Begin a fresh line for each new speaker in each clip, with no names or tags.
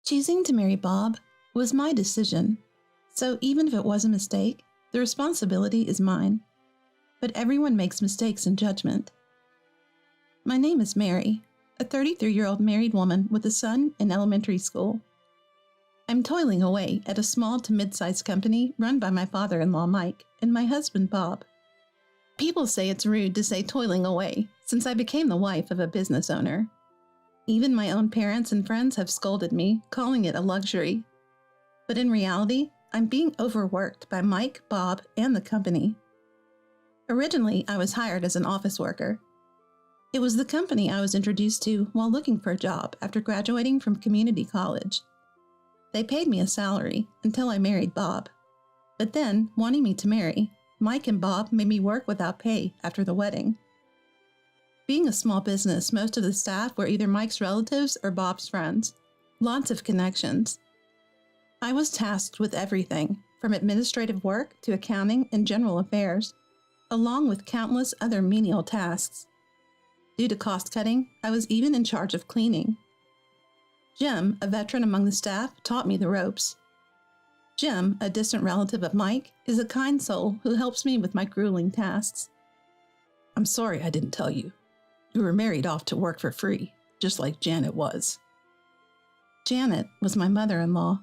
Choosing to marry Bob was my decision, so even if it was a mistake, the responsibility is mine. But everyone makes mistakes in judgment. My name is Mary, a 33-year-old married woman with a son in elementary school. I'm toiling away at a small to mid-sized company run by my father-in-law Mike and my husband Bob. People say it's rude to say toiling away, since I became the wife of a business owner. Even my own parents and friends have scolded me, calling it a luxury. But in reality, I'm being overworked by Mike, Bob, and the company. Originally, I was hired as an office worker. It was the company I was introduced to while looking for a job after graduating from community college. They paid me a salary until I married Bob. But then, wanting me to marry, Mike and Bob made me work without pay after the wedding. Being a small business, most of the staff were either Mike's relatives or Bob's friends. Lots of connections. I was tasked with everything, from administrative work to accounting and general affairs, along with countless other menial tasks. Due to cost cutting, I was even in charge of cleaning. Jim, a veteran among the staff, taught me the ropes. Jim, a distant relative of Mike, is a kind soul who helps me with my grueling tasks.
I'm sorry I didn't tell you. You were married off to work for free, just like Janet was.
Janet was my mother-in-law,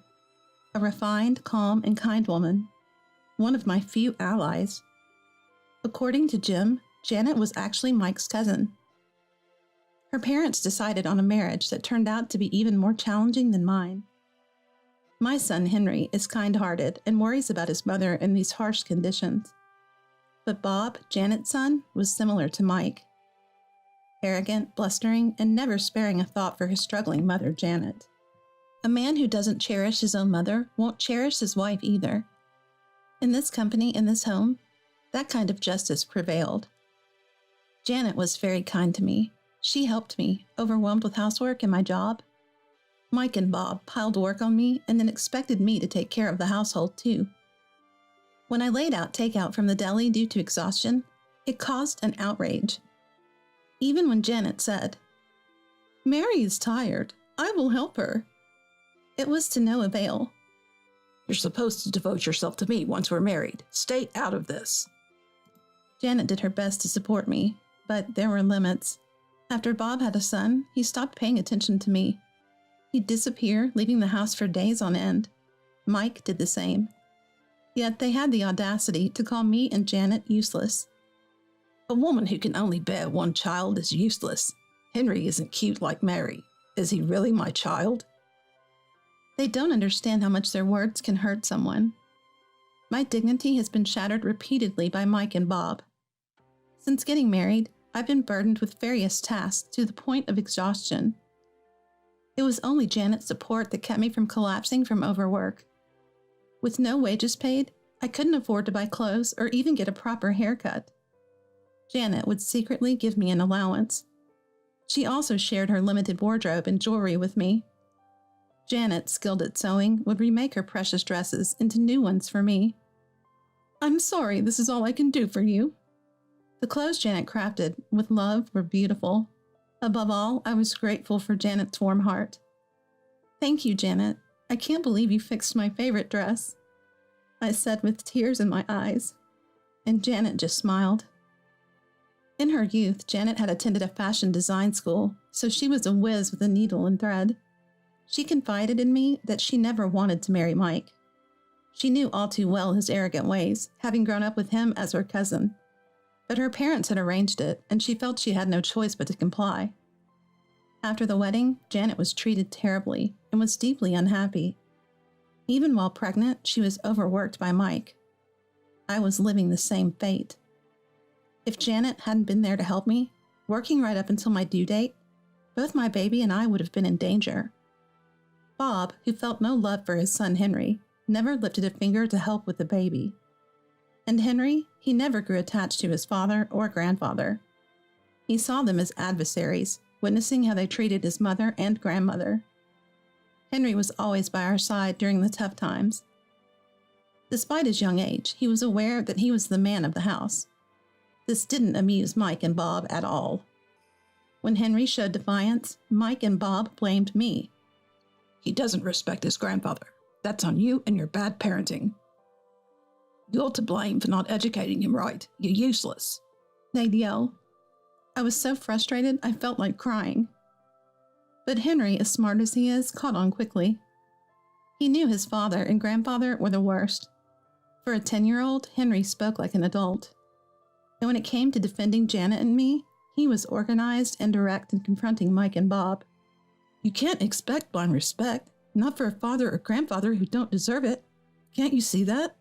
a refined, calm, and kind woman, one of my few allies. According to Jim, Janet was actually Mike's cousin. Her parents decided on a marriage that turned out to be even more challenging than mine. My son Henry is kind-hearted and worries about his mother in these harsh conditions. But Bob, Janet's son, was similar to Mike. Arrogant, blustering, and never sparing a thought for his struggling mother, Janet. A man who doesn't cherish his own mother won't cherish his wife either. In this company, in this home, that kind of justice prevailed. Janet was very kind to me. She helped me, overwhelmed with housework and my job. Mike and Bob piled work on me and then expected me to take care of the household too. When I laid out takeout from the deli due to exhaustion, it caused an outrage. Even when Janet said, "Mary is tired. I will help her," it was to no avail.
You're supposed to devote yourself to me once we're married. Stay out of this.
Janet did her best to support me, but there were limits. After Bob had a son, he stopped paying attention to me. He'd disappear, leaving the house for days on end. Mike did the same. Yet they had the audacity to call me and Janet useless.
A woman who can only bear one child is useless. Henry isn't cute like Mary. Is he really my child?
They don't understand how much their words can hurt someone. My dignity has been shattered repeatedly by Mike and Bob. Since getting married, I've been burdened with various tasks to the point of exhaustion. It was only Janet's support that kept me from collapsing from overwork. With no wages paid, I couldn't afford to buy clothes or even get a proper haircut. Janet would secretly give me an allowance. She also shared her limited wardrobe and jewelry with me. Janet, skilled at sewing, would remake her precious dresses into new ones for me. "I'm sorry this is all I can do for you." The clothes Janet crafted with love were beautiful. Above all, I was grateful for Janet's warm heart. "Thank you, Janet. I can't believe you fixed my favorite dress," I said with tears in my eyes, and Janet just smiled. In her youth, Janet had attended a fashion design school, so she was a whiz with a needle and thread. She confided in me that she never wanted to marry Mike. She knew all too well his arrogant ways, having grown up with him as her cousin. But her parents had arranged it, and she felt she had no choice but to comply. After the wedding, Janet was treated terribly and was deeply unhappy. Even while pregnant, she was overworked by Mike. I was living the same fate. If Janet hadn't been there to help me, working right up until my due date, both my baby and I would have been in danger. Bob, who felt no love for his son Henry, never lifted a finger to help with the baby. And Henry, he never grew attached to his father or grandfather. He saw them as adversaries, witnessing how they treated his mother and grandmother. Henry was always by our side during the tough times. Despite his young age, he was aware that he was the man of the house. This didn't amuse Mike and Bob at all. When Henry showed defiance, Mike and Bob blamed me.
He doesn't respect his grandfather. That's on you and your bad parenting. You're to blame for not educating him right. You're useless.
They'd yell. I was so frustrated I felt like crying. But Henry, as smart as he is, caught on quickly. He knew his father and grandfather were the worst. For a 10-year-old, Henry spoke like an adult. And when it came to defending Janet and me, he was organized and direct in confronting Mike and Bob.
You can't expect blind respect, not for a father or grandfather who don't deserve it. Can't you see that?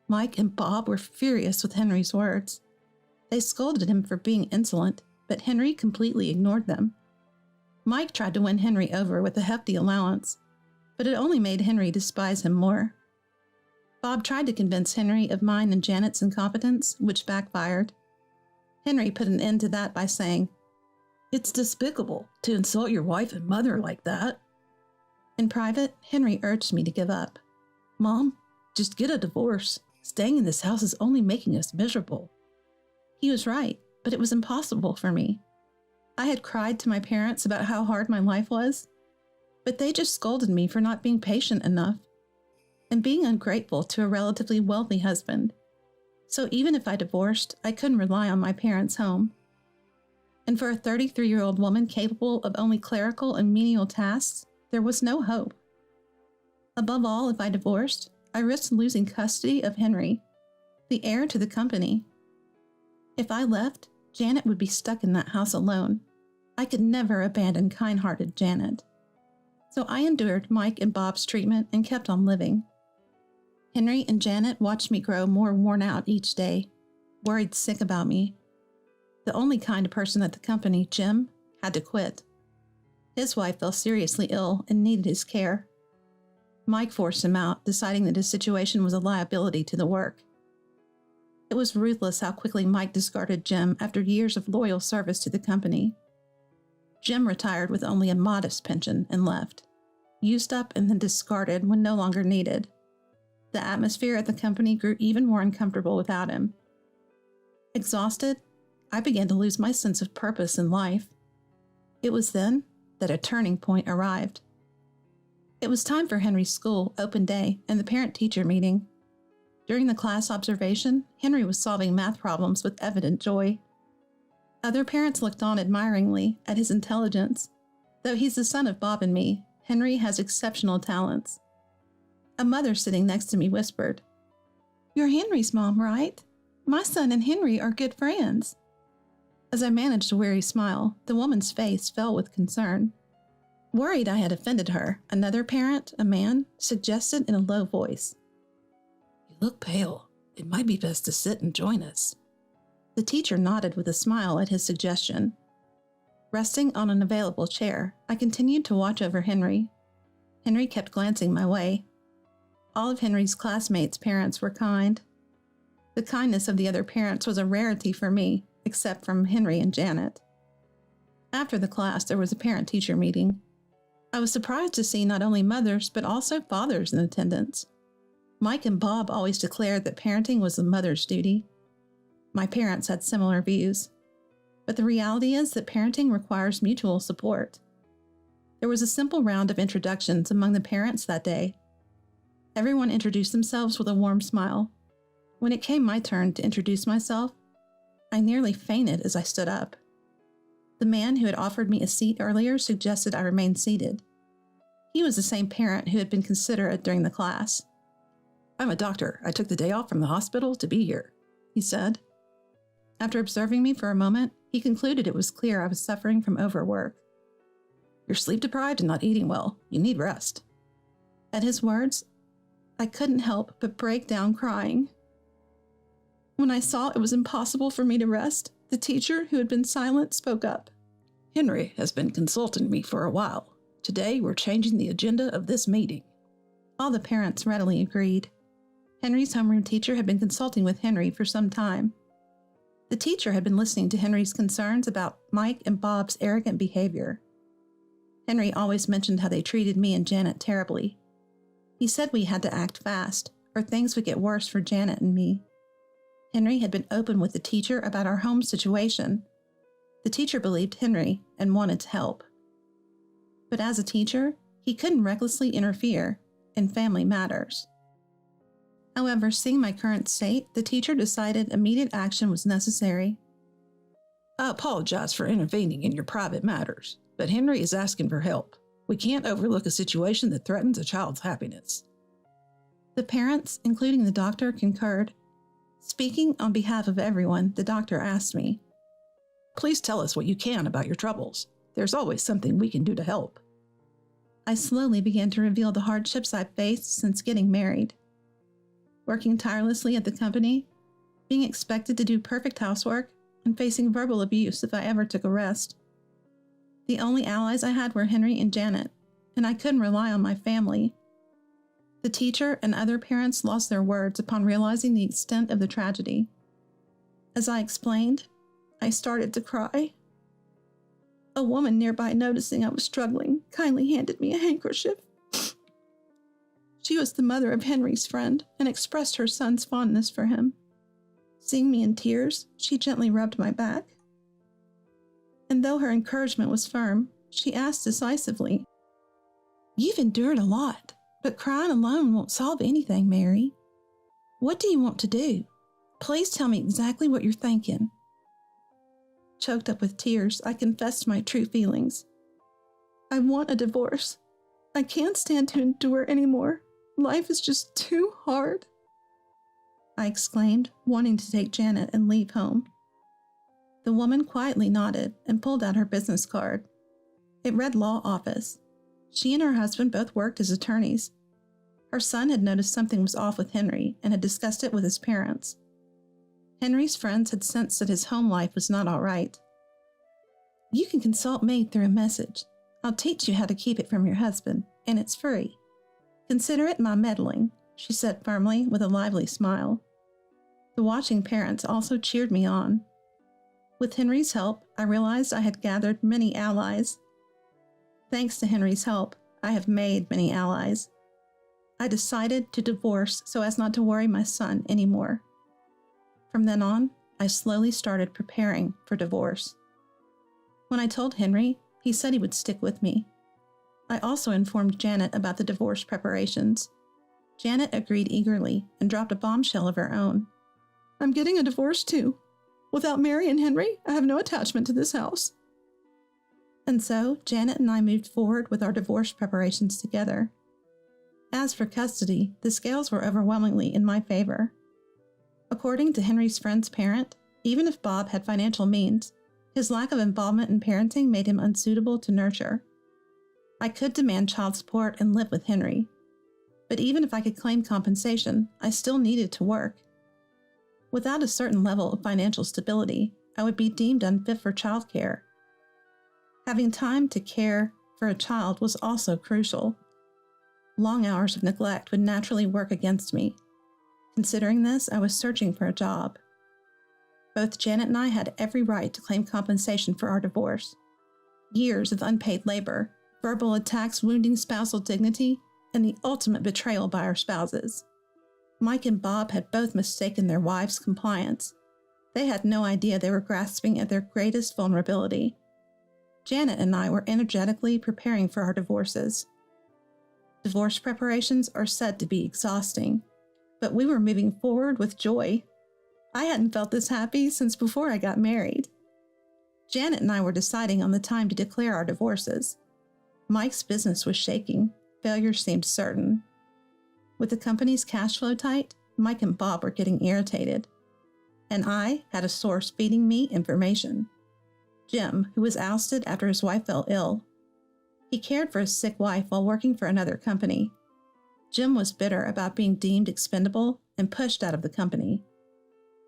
Mike and Bob were furious with Henry's words. They scolded him for being insolent, but Henry completely ignored them. Mike tried to win Henry over with a hefty allowance, but it only made Henry despise him more. Bob tried to convince Henry of mine and Janet's incompetence, which backfired. Henry put an end to that by saying,
"It's despicable to insult your wife and mother like that."
In private, Henry urged me to give up.
"Mom, just get a divorce. Staying in this house is only making us miserable."
He was right, but it was impossible for me. I had cried to my parents about how hard my life was, but they just scolded me for not being patient enough and being ungrateful to a relatively wealthy husband. So even if I divorced, I couldn't rely on my parents' home. And for a 33-year-old woman capable of only clerical and menial tasks, there was no hope. Above all, if I divorced, I risked losing custody of Henry, the heir to the company. If I left, Janet would be stuck in that house alone. I could never abandon kind-hearted Janet. So I endured Mike and Bob's treatment and kept on living. Henry and Janet watched me grow more worn out each day, worried sick about me. The only kind person at the company, Jim, had to quit. His wife fell seriously ill and needed his care. Mike forced him out, deciding that his situation was a liability to the work. It was ruthless how quickly Mike discarded Jim after years of loyal service to the company. Jim retired with only a modest pension and left, used up and then discarded when no longer needed. The atmosphere at the company grew even more uncomfortable without him. Exhausted, I began to lose my sense of purpose in life. It was then that a turning point arrived. It was time for Henry's school open day and the parent-teacher meeting. During the class observation, Henry was solving math problems with evident joy. Other parents looked on admiringly at his intelligence. Though he's the son of Bob and me, Henry has exceptional talents. A mother sitting next to me whispered, "You're Henry's mom, right? My son and Henry are good friends." As I managed a weary smile, the woman's face fell with concern. Worried I had offended her, another parent, a man, suggested in a low voice,
"You look pale. It might be best to sit and join us."
The teacher nodded with a smile at his suggestion. Resting on an available chair, I continued to watch over Henry. Henry kept glancing my way. All of Henry's classmates' parents were kind. The kindness of the other parents was a rarity for me, except from Henry and Janet. After the class, there was a parent-teacher meeting. I was surprised to see not only mothers, but also fathers in attendance. Mike and Bob always declared that parenting was the mother's duty. My parents had similar views. But the reality is that parenting requires mutual support. There was a simple round of introductions among the parents that day. Everyone introduced themselves with a warm smile. When it came my turn to introduce myself, I nearly fainted as I stood up. The man who had offered me a seat earlier suggested I remain seated. He was the same parent who had been considerate during the class.
"I'm a doctor. I took the day off from the hospital to be here," he said.
After observing me for a moment, he concluded it was clear I was suffering from overwork.
"You're sleep-deprived and not eating well. You need rest."
At his words, I couldn't help but break down crying. When I saw it was impossible for me to rest, the teacher, who had been silent, spoke up.
"Henry has been consulting me for a while. Today, we're changing the agenda of this meeting."
All the parents readily agreed. Henry's homeroom teacher had been consulting with Henry for some time. The teacher had been listening to Henry's concerns about Mike and Bob's arrogant behavior. Henry always mentioned how they treated me and Janet terribly. He said we had to act fast, or things would get worse for Janet and me. Henry had been open with the teacher about our home situation. The teacher believed Henry and wanted to help. But as a teacher, He couldn't recklessly interfere in family matters. However, seeing my current state, the teacher decided immediate action was necessary.
I apologize for intervening in your private matters, but Henry is asking for help. We can't overlook a situation that threatens a child's happiness.
The parents, including the doctor, concurred. Speaking on behalf of everyone, the doctor asked me,
Please tell us what you can about your troubles. There's always something we can do to help.
I slowly began to reveal the hardships I've faced since getting married. Working tirelessly at the company, being expected to do perfect housework, and facing verbal abuse if I ever took a rest. The only allies I had were Henry and Janet, and I couldn't rely on my family. The teacher and other parents lost their words upon realizing the extent of the tragedy. As I explained, I started to cry. A woman nearby, noticing I was struggling, kindly handed me a handkerchief. She was the mother of Henry's friend and expressed her son's fondness for him. Seeing me in tears, she gently rubbed my back. And though her encouragement was firm, she asked decisively, "You've endured a lot, but crying alone won't solve anything, Mary. What do you want to do? Please tell me exactly what you're thinking." Choked up with tears, I confessed my true feelings. "I want a divorce. I can't stand to endure anymore. Life is just too hard," I exclaimed, wanting to take Janet and leave home. The woman quietly nodded and pulled out her business card. It read law office. She and her husband both worked as attorneys. Her son had noticed something was off with Henry and had discussed it with his parents. Henry's friends had sensed that his home life was not all right. "You can consult me through a message. I'll teach you how to keep it from your husband, and it's free. Consider it my meddling," she said firmly with a lively smile. The watching parents also cheered me on. With Henry's help, I realized I had gathered many allies. Thanks to Henry's help, I have made many allies. I decided to divorce so as not to worry my son anymore. From then on, I slowly started preparing for divorce. When I told Henry, he said he would stick with me. I also informed Janet about the divorce preparations. Janet agreed eagerly and dropped a bombshell of her own. "I'm getting a divorce too. Without Mary and Henry, I have no attachment to this house." And so, Janet and I moved forward with our divorce preparations together. As for custody, the scales were overwhelmingly in my favor. According to Henry's friend's parent, even if Bob had financial means, his lack of involvement in parenting made him unsuitable to nurture. I could demand child support and live with Henry. But even if I could claim compensation, I still needed to work. Without a certain level of financial stability, I would be deemed unfit for childcare. Having time to care for a child was also crucial. Long hours of neglect would naturally work against me. Considering this, I was searching for a job. Both Janet and I had every right to claim compensation for our divorce. Years of unpaid labor, verbal attacks wounding spousal dignity, and the ultimate betrayal by our spouses. Mike and Bob had both mistaken their wives' compliance. They had no idea they were grasping at their greatest vulnerability. Janet and I were energetically preparing for our divorces. Divorce preparations are said to be exhausting, but we were moving forward with joy. I hadn't felt this happy since before I got married. Janet and I were deciding on the time to declare our divorces. Mike's business was shaking. Failure seemed certain. With the company's cash flow tight, Mike and Bob were getting irritated. And I had a source feeding me information. Jim, who was ousted after his wife fell ill. He cared for his sick wife while working for another company. Jim was bitter about being deemed expendable and pushed out of the company.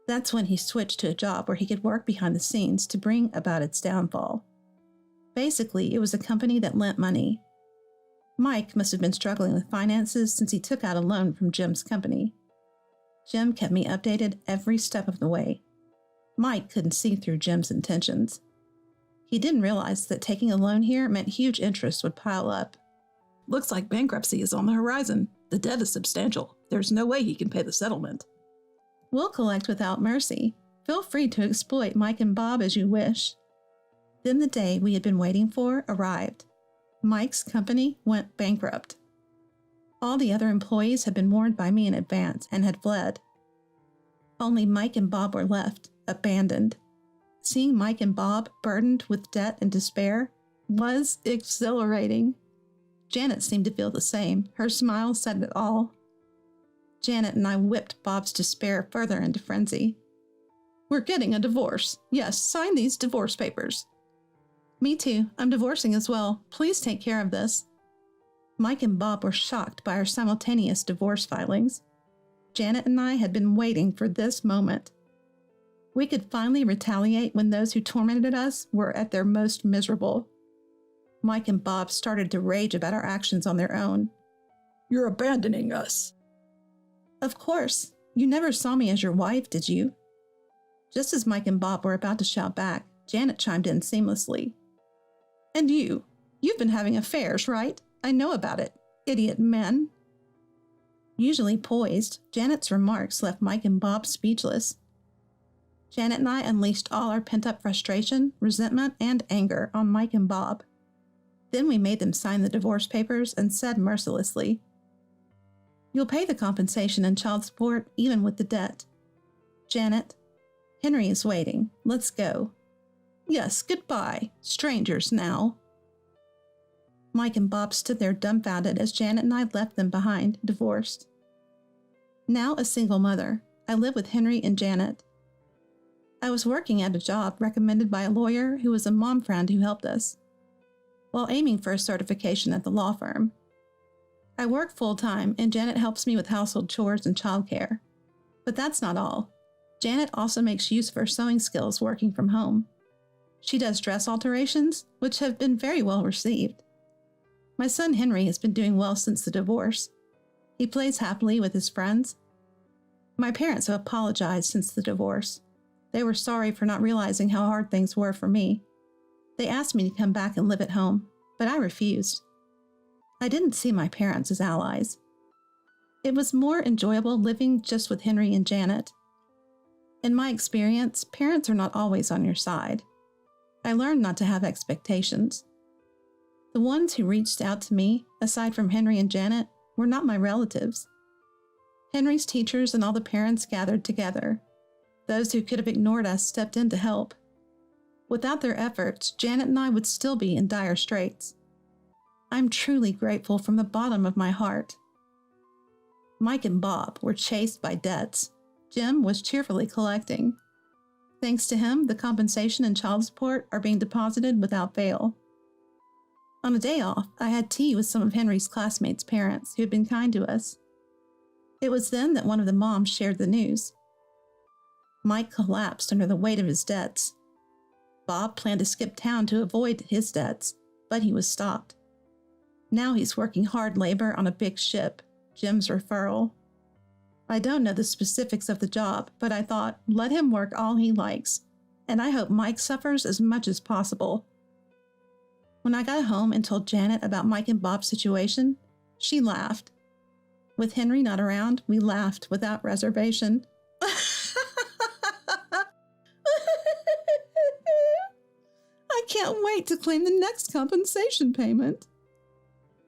That's when he switched to a job where he could work behind the scenes to bring about its downfall. Basically, it was a company that lent money. Mike must have been struggling with finances since he took out a loan from Jim's company. Jim kept me updated every step of the way. Mike couldn't see through Jim's intentions. He didn't realize that taking a loan here meant huge interest would pile up.
Looks like bankruptcy is on the horizon. The debt is substantial. There's no way he can pay the settlement.
We'll collect without mercy. Feel free to exploit Mike and Bob as you wish. Then the day we had been waiting for arrived. Mike's company went bankrupt. All the other employees had been warned by me in advance and had fled. Only Mike and Bob were left, abandoned. Seeing Mike and Bob burdened with debt and despair was exhilarating. Janet seemed to feel the same. Her smile said it all. Janet and I whipped Bob's despair further into frenzy. We're getting a divorce. Yes, sign these divorce papers. Me too. I'm divorcing as well. Please take care of this. Mike and Bob were shocked by our simultaneous divorce filings. Janet and I had been waiting for this moment. We could finally retaliate when those who tormented us were at their most miserable. Mike and Bob started to rage about our actions on their own.
You're abandoning us.
Of course. You never saw me as your wife, did you? Just as Mike and Bob were about to shout back, Janet chimed in seamlessly. And you've been having affairs, right? I know about it, idiot men. Usually poised, Janet's remarks left Mike and Bob speechless. Janet and I unleashed all our pent-up frustration, resentment, and anger on Mike and Bob. Then we made them sign the divorce papers and said mercilessly, You'll pay the compensation and child support even with the debt. Janet, Henry is waiting. Let's go. Yes, goodbye. Strangers now. Mike and Bob stood there dumbfounded as Janet and I left them behind, divorced. Now a single mother, I live with Henry and Janet. I was working at a job recommended by a lawyer who was a mom friend who helped us, while aiming for a certification at the law firm. I work full-time and Janet helps me with household chores and childcare. But that's not all. Janet also makes use of her sewing skills working from home. She does dress alterations, which have been very well received. My son Henry has been doing well since the divorce. He plays happily with his friends. My parents have apologized since the divorce. They were sorry for not realizing how hard things were for me. They asked me to come back and live at home, but I refused. I didn't see my parents as allies. It was more enjoyable living just with Henry and Janet. In my experience, parents are not always on your side. I learned not to have expectations. The ones who reached out to me, aside from Henry and Janet, were not my relatives. Henry's teachers and all the parents gathered together. Those who could have ignored us stepped in to help. Without their efforts, Janet and I would still be in dire straits. I'm truly grateful from the bottom of my heart. Mike and Bob were chased by debts. Jim was cheerfully collecting. Thanks to him, the compensation and child support are being deposited without fail. On a day off, I had tea with some of Henry's classmates' parents who had been kind to us. It was then that one of the moms shared the news. Mike collapsed under the weight of his debts. Bob planned to skip town to avoid his debts, but he was stopped. Now he's working hard labor on a big ship, Jim's referral. I don't know the specifics of the job, but I thought, let him work all he likes, and I hope Mike suffers as much as possible. When I got home and told Janet about Mike and Bob's situation, she laughed. With Henry not around, we laughed without reservation. I can't wait to claim the next compensation payment.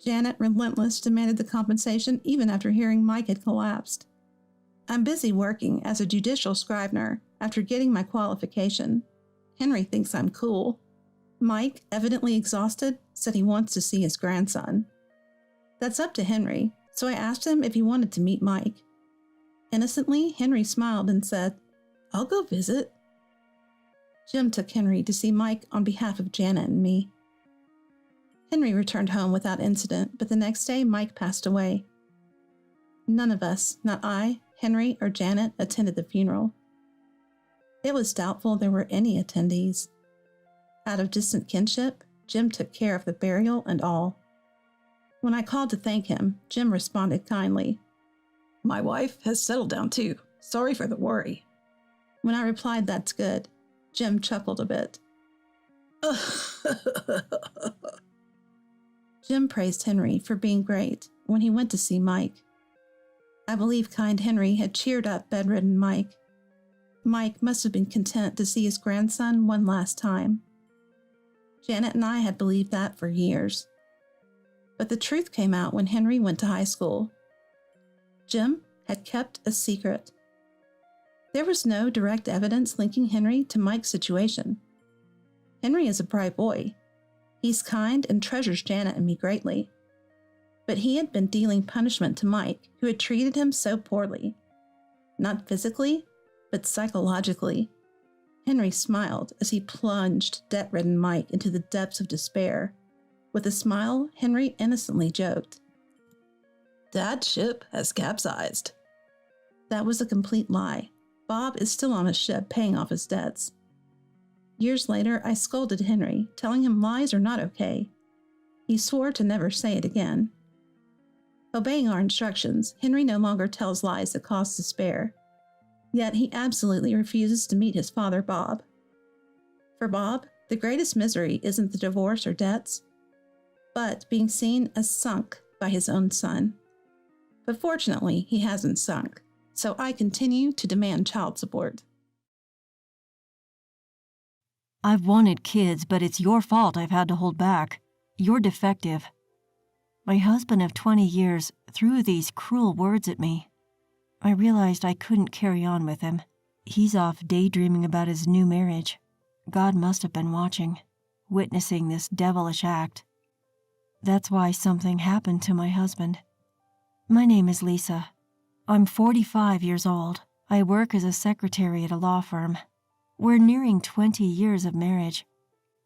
Janet, relentless, demanded the compensation even after hearing Mike had collapsed. I'm busy working as a judicial scrivener after getting my qualification. Henry thinks I'm cool. Mike, evidently exhausted, said he wants to see his grandson. That's up to Henry, so I asked him if he wanted to meet Mike. Innocently, Henry smiled and said, I'll go visit. Jim took Henry to see Mike on behalf of Janet and me. Henry returned home without incident, but the next day Mike passed away. None of us, not I, Henry, or Janet, attended the funeral. It was doubtful there were any attendees. Out of distant kinship, Jim took care of the burial and all. When I called to thank him, Jim responded kindly.
My wife has settled down too. Sorry for the worry.
When I replied, that's good, Jim chuckled a bit. Jim praised Henry for being great when he went to see Mike. I believe kind Henry had cheered up bedridden Mike. Mike must have been content to see his grandson one last time. Janet and I had believed that for years. But the truth came out when Henry went to high school. Jim had kept a secret. There was no direct evidence linking Henry to Mike's situation. Henry is a bright boy. He's kind and treasures Janet and me greatly. But he had been dealing punishment to Mike, who had treated him so poorly. Not physically, but psychologically. Henry smiled as he plunged debt-ridden Mike into the depths of despair. With a smile, Henry innocently joked,
"Dad's ship has capsized."
That was a complete lie. Bob is still on a ship paying off his debts. Years later, I scolded Henry, telling him lies are not okay. He swore to never say it again. Obeying our instructions, Henry no longer tells lies that cause despair. Yet he absolutely refuses to meet his father, Bob. For Bob, the greatest misery isn't the divorce or debts, but being seen as sunk by his own son. But fortunately, he hasn't sunk, so I continue to demand child support.
I've wanted kids, but it's your fault I've had to hold back. You're defective. My husband of 20 years threw these cruel words at me. I realized I couldn't carry on with him. He's off daydreaming about his new marriage. God must have been watching, witnessing this devilish act. That's why something happened to my husband. My name is Lisa. I'm 45 years old. I work as a secretary at a law firm. We're nearing 20 years of marriage.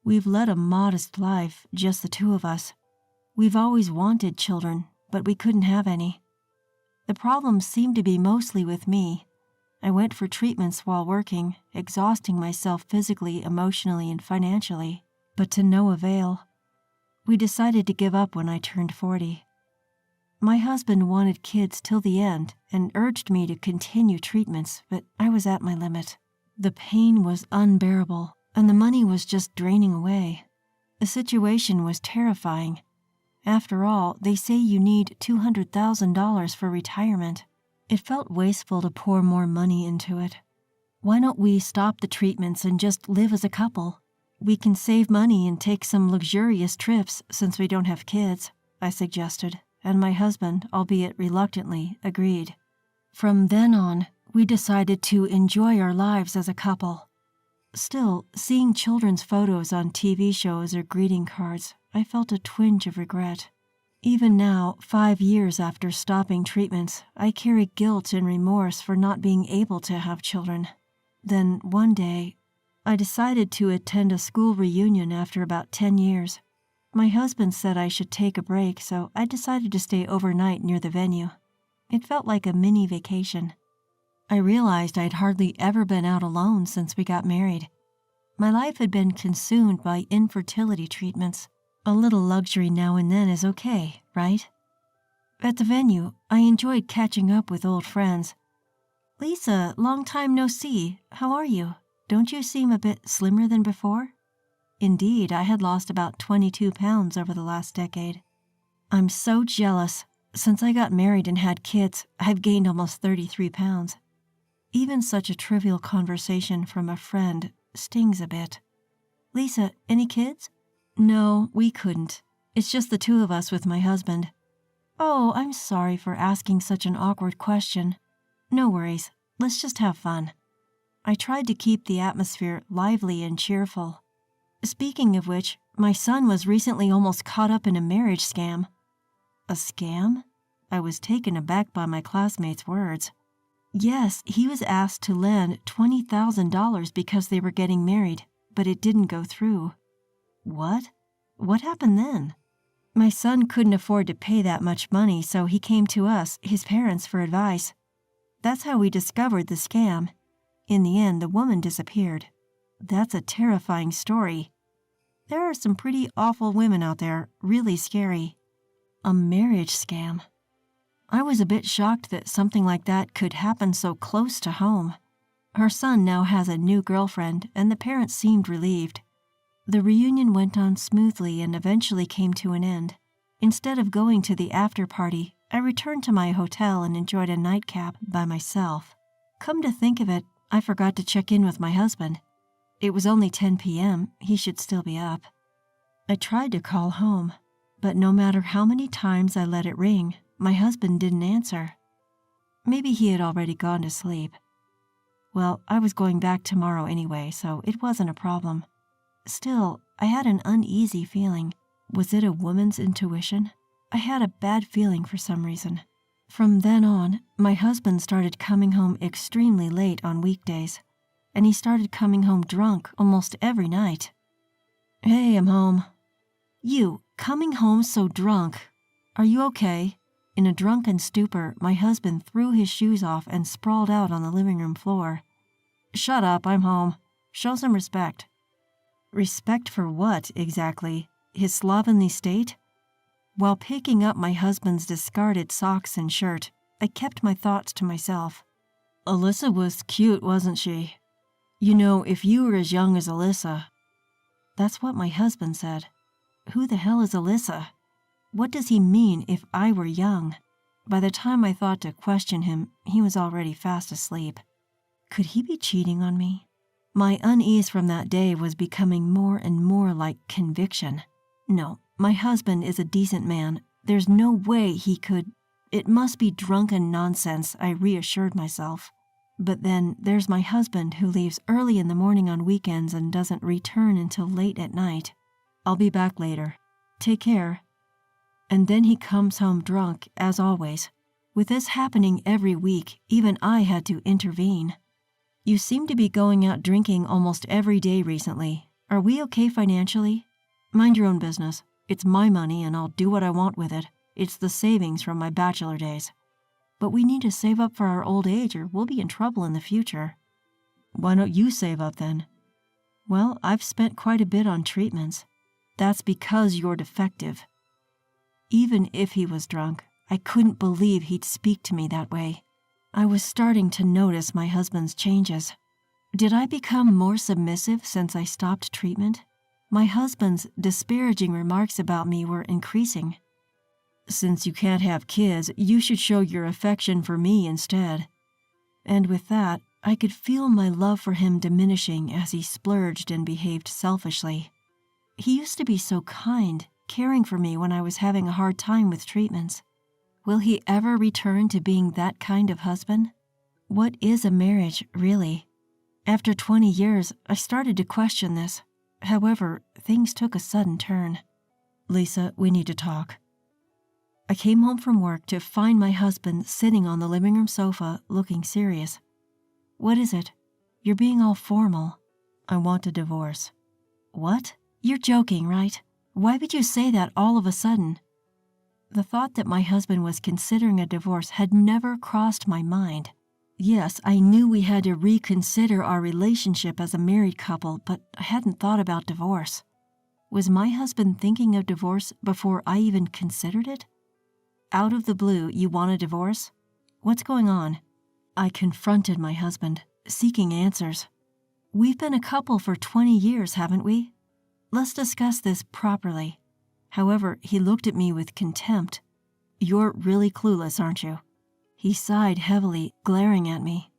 We've led a modest life, just the two of us. We've always wanted children, but we couldn't have any. The problem seemed to be mostly with me. I went for treatments while working, exhausting myself physically, emotionally, and financially, but to no avail. We decided to give up when I turned 40. My husband wanted kids till the end and urged me to continue treatments, but I was at my limit. The pain was unbearable, and the money was just draining away. The situation was terrifying. After all, they say you need $200,000 for retirement. It felt wasteful to pour more money into it. Why don't we stop the treatments and just live as a couple? We can save money and take some luxurious trips since we don't have kids, I suggested, and my husband, albeit reluctantly, agreed. From then on, we decided to enjoy our lives as a couple. Still, seeing children's photos on TV shows or greeting cards, I felt a twinge of regret. Even now, 5 years after stopping treatments, I carry guilt and remorse for not being able to have children. Then, one day, I decided to attend a school reunion after about 10 years. My husband said I should take a break, so I decided to stay overnight near the venue. It felt like a mini vacation. I realized I'd hardly ever been out alone since we got married. My life had been consumed by infertility treatments. A little luxury now and then is okay, right? At the venue, I enjoyed catching up with old friends. "Lisa, long time no see. How are you? Don't you seem a bit slimmer than before?" Indeed, I had lost about 22 pounds over the last decade. I'm so jealous. Since I got married and had kids, I've gained almost 33 pounds. Even such a trivial conversation from a friend stings a bit. "Lisa, any kids?" "No, we couldn't. It's just the two of us with my husband." "Oh, I'm sorry for asking such an awkward question." "No worries. Let's just have fun." I tried to keep the atmosphere lively and cheerful. Speaking of which, my son was recently almost caught up in a marriage scam. A scam? I was taken aback by my classmates' words. Yes, he was asked to lend $20,000 because they were getting married, but it didn't go through. What? What happened then? My son couldn't afford to pay that much money, so he came to us, his parents, for advice. That's how we discovered the scam. In the end, the woman disappeared. That's a terrifying story. There are some pretty awful women out there, really scary. A marriage scam. I was a bit shocked that something like that could happen so close to home. Her son now has a new girlfriend, and the parents seemed relieved. The reunion went on smoothly and eventually came to an end. Instead of going to the after party, I returned to my hotel and enjoyed a nightcap by myself. Come to think of it, I forgot to check in with my husband. It was only 10 p.m., he should still be up. I tried to call home, but no matter how many times I let it ring, my husband didn't answer. Maybe he had already gone to sleep. Well, I was going back tomorrow anyway, so it wasn't a problem. Still, I had an uneasy feeling. Was it a woman's intuition? I had a bad feeling for some reason. From then on, my husband started coming home extremely late on weekdays, and he started coming home drunk almost every night. "Hey, I'm home." "You, coming home so drunk. Are you okay?" In a drunken stupor, my husband threw his shoes off and sprawled out on the living room floor. "Shut up, I'm home. Show some respect." Respect for what, exactly? His slovenly state? While picking up my husband's discarded socks and shirt, I kept my thoughts to myself. Alyssa was cute, wasn't she? You know, if you were as young as Alyssa. That's what my husband said. Who the hell is Alyssa? What does he mean if I were young? By the time I thought to question him, he was already fast asleep. Could he be cheating on me? My unease from that day was becoming more and more like conviction. No, my husband is a decent man. There's no way he could. It must be drunken nonsense, I reassured myself. But then there's my husband who leaves early in the morning on weekends and doesn't return until late at night. "I'll be back later. Take care." And then he comes home drunk, as always. With this happening every week, even I had to intervene. "You seem to be going out drinking almost every day recently. Are we okay financially?" "Mind your own business. It's my money and I'll do what I want with it. It's the savings from my bachelor days." "But we need to save up for our old age or we'll be in trouble in the future." "Why don't you save up then?" "Well, I've spent quite a bit on treatments." "That's because you're defective." Even if he was drunk, I couldn't believe he'd speak to me that way. I was starting to notice my husband's changes. Did I become more submissive since I stopped treatment? My husband's disparaging remarks about me were increasing. "Since you can't have kids, you should show your affection for me instead." And with that, I could feel my love for him diminishing as he splurged and behaved selfishly. He used to be so kind, caring for me when I was having a hard time with treatments. Will he ever return to being that kind of husband? What is a marriage, really? After 20 years, I started to question this. However, things took a sudden turn. "Lisa, we need to talk." I came home from work to find my husband sitting on the living room sofa, looking serious. "What is it? You're being all formal." "I want a divorce." "What? You're joking, right? Why would you say that all of a sudden?" The thought that my husband was considering a divorce had never crossed my mind. Yes, I knew we had to reconsider our relationship as a married couple, but I hadn't thought about divorce. Was my husband thinking of divorce before I even considered it? "Out of the blue, you want a divorce? What's going on?" I confronted my husband, seeking answers. "We've been a couple for 20 years, haven't we? Let's discuss this properly." However, he looked at me with contempt. "You're really clueless, aren't you?" He sighed heavily, glaring at me.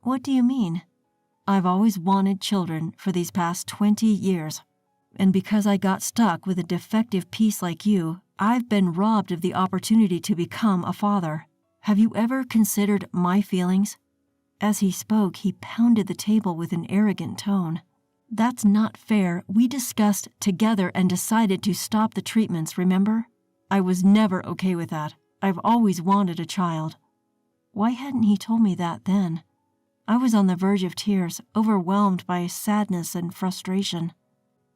"What do you mean?" "I've always wanted children for these past 20 years. And because I got stuck with a defective piece like you, I've been robbed of the opportunity to become a father. Have you ever considered my feelings?" As he spoke, he pounded the table with an arrogant tone. "That's not fair. We discussed together and decided to stop the treatments, remember? I was never okay with that. I've always wanted a child." Why hadn't he told me that then? I was on the verge of tears, overwhelmed by sadness and frustration.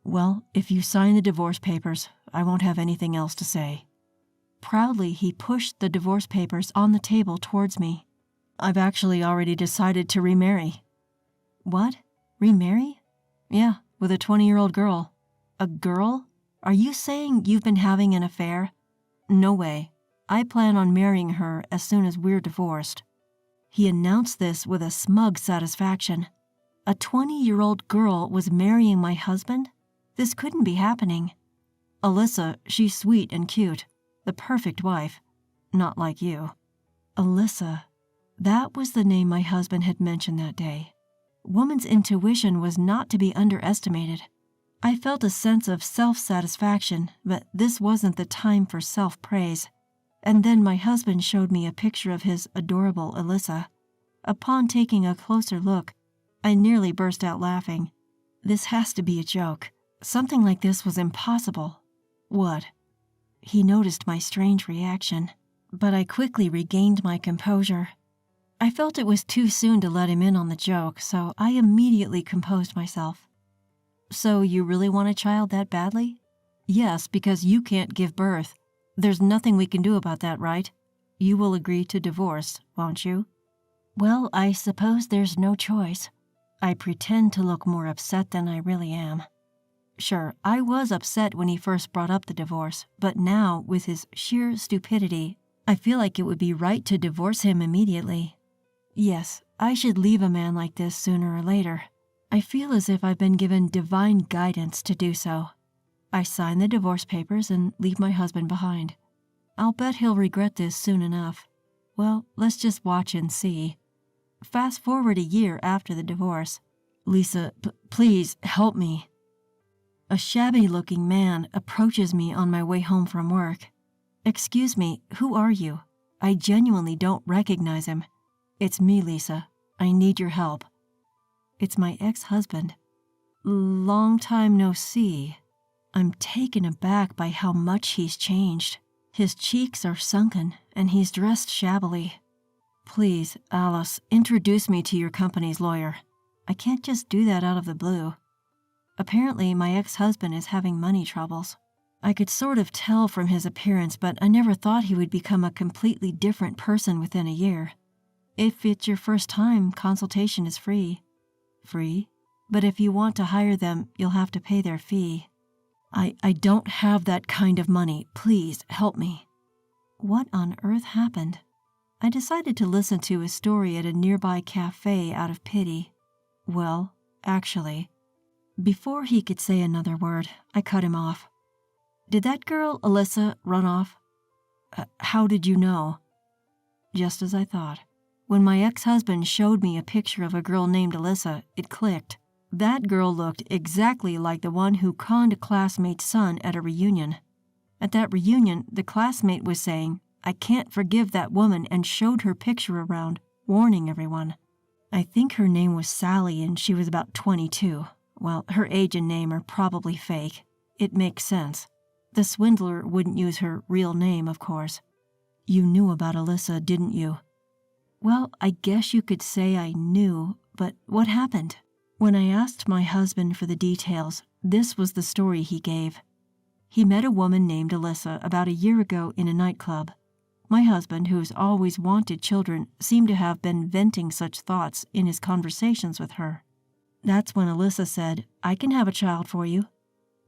"Well, if you sign the divorce papers, I won't have anything else to say." Proudly, he pushed the divorce papers on the table towards me. "I've actually already decided to remarry." "What? Remarry?" "Yeah, with a 20-year-old girl." "A girl? Are you saying you've been having an affair?" "No way. I plan on marrying her as soon as we're divorced." He announced this with a smug satisfaction. A 20-year-old girl was marrying my husband? This couldn't be happening. "Alyssa, she's sweet and cute. The perfect wife. Not like you." Alyssa. That was the name my husband had mentioned that day. Woman's intuition was not to be underestimated. I felt a sense of self-satisfaction, but this wasn't the time for self-praise. And then my husband showed me a picture of his adorable Alyssa. Upon taking a closer look, I nearly burst out laughing. This has to be a joke. Something like this was impossible. What? He noticed my strange reaction, but I quickly regained my composure. I felt it was too soon to let him in on the joke, so I immediately composed myself. So you really want a child that badly? Yes, because you can't give birth. There's nothing we can do about that, right? You will agree to divorce, won't you? Well, I suppose there's no choice. I pretend to look more upset than I really am. Sure, I was upset when he first brought up the divorce, but now, with his sheer stupidity, I feel like it would be right to divorce him immediately. Yes, I should leave a man like this sooner or later. I feel as if I've been given divine guidance to do so. I sign the divorce papers and leave my husband behind. I'll bet he'll regret this soon enough. Well, let's just watch and see. Fast forward a year after the divorce. Lisa, please help me. A shabby-looking man approaches me on my way home from work. Excuse me, who are you? I genuinely don't recognize him. It's me, Lisa. I need your help. It's my ex-husband. Long time no see. I'm taken aback by how much he's changed. His cheeks are sunken, and he's dressed shabbily. Please, Alice, introduce me to your company's lawyer. I can't just do that out of the blue. Apparently, my ex-husband is having money troubles. I could sort of tell from his appearance, but I never thought he would become a completely different person within a year. If it's your first time, consultation is free. Free? But if you want to hire them, you'll have to pay their fee. I don't have that kind of money. Please, help me. What on earth happened? I decided to listen to his story at a nearby cafe out of pity. Well, actually, before he could say another word, I cut him off. Did that girl, Alyssa, run off? How did you know? Just as I thought. When my ex-husband showed me a picture of a girl named Alyssa, it clicked. That girl looked exactly like the one who conned a classmate's son at a reunion. At that reunion, the classmate was saying, "I can't forgive that woman," and showed her picture around, warning everyone. I think her name was Sally and she was about 22. Well, her age and name are probably fake. It makes sense. The swindler wouldn't use her real name, of course. You knew about Alyssa, didn't you? Well, I guess you could say I knew, but what happened? When I asked my husband for the details, this was the story he gave. He met a woman named Alyssa about a year ago in a nightclub. My husband, who's always wanted children, seemed to have been venting such thoughts in his conversations with her. That's when Alyssa said, "I can have a child for you."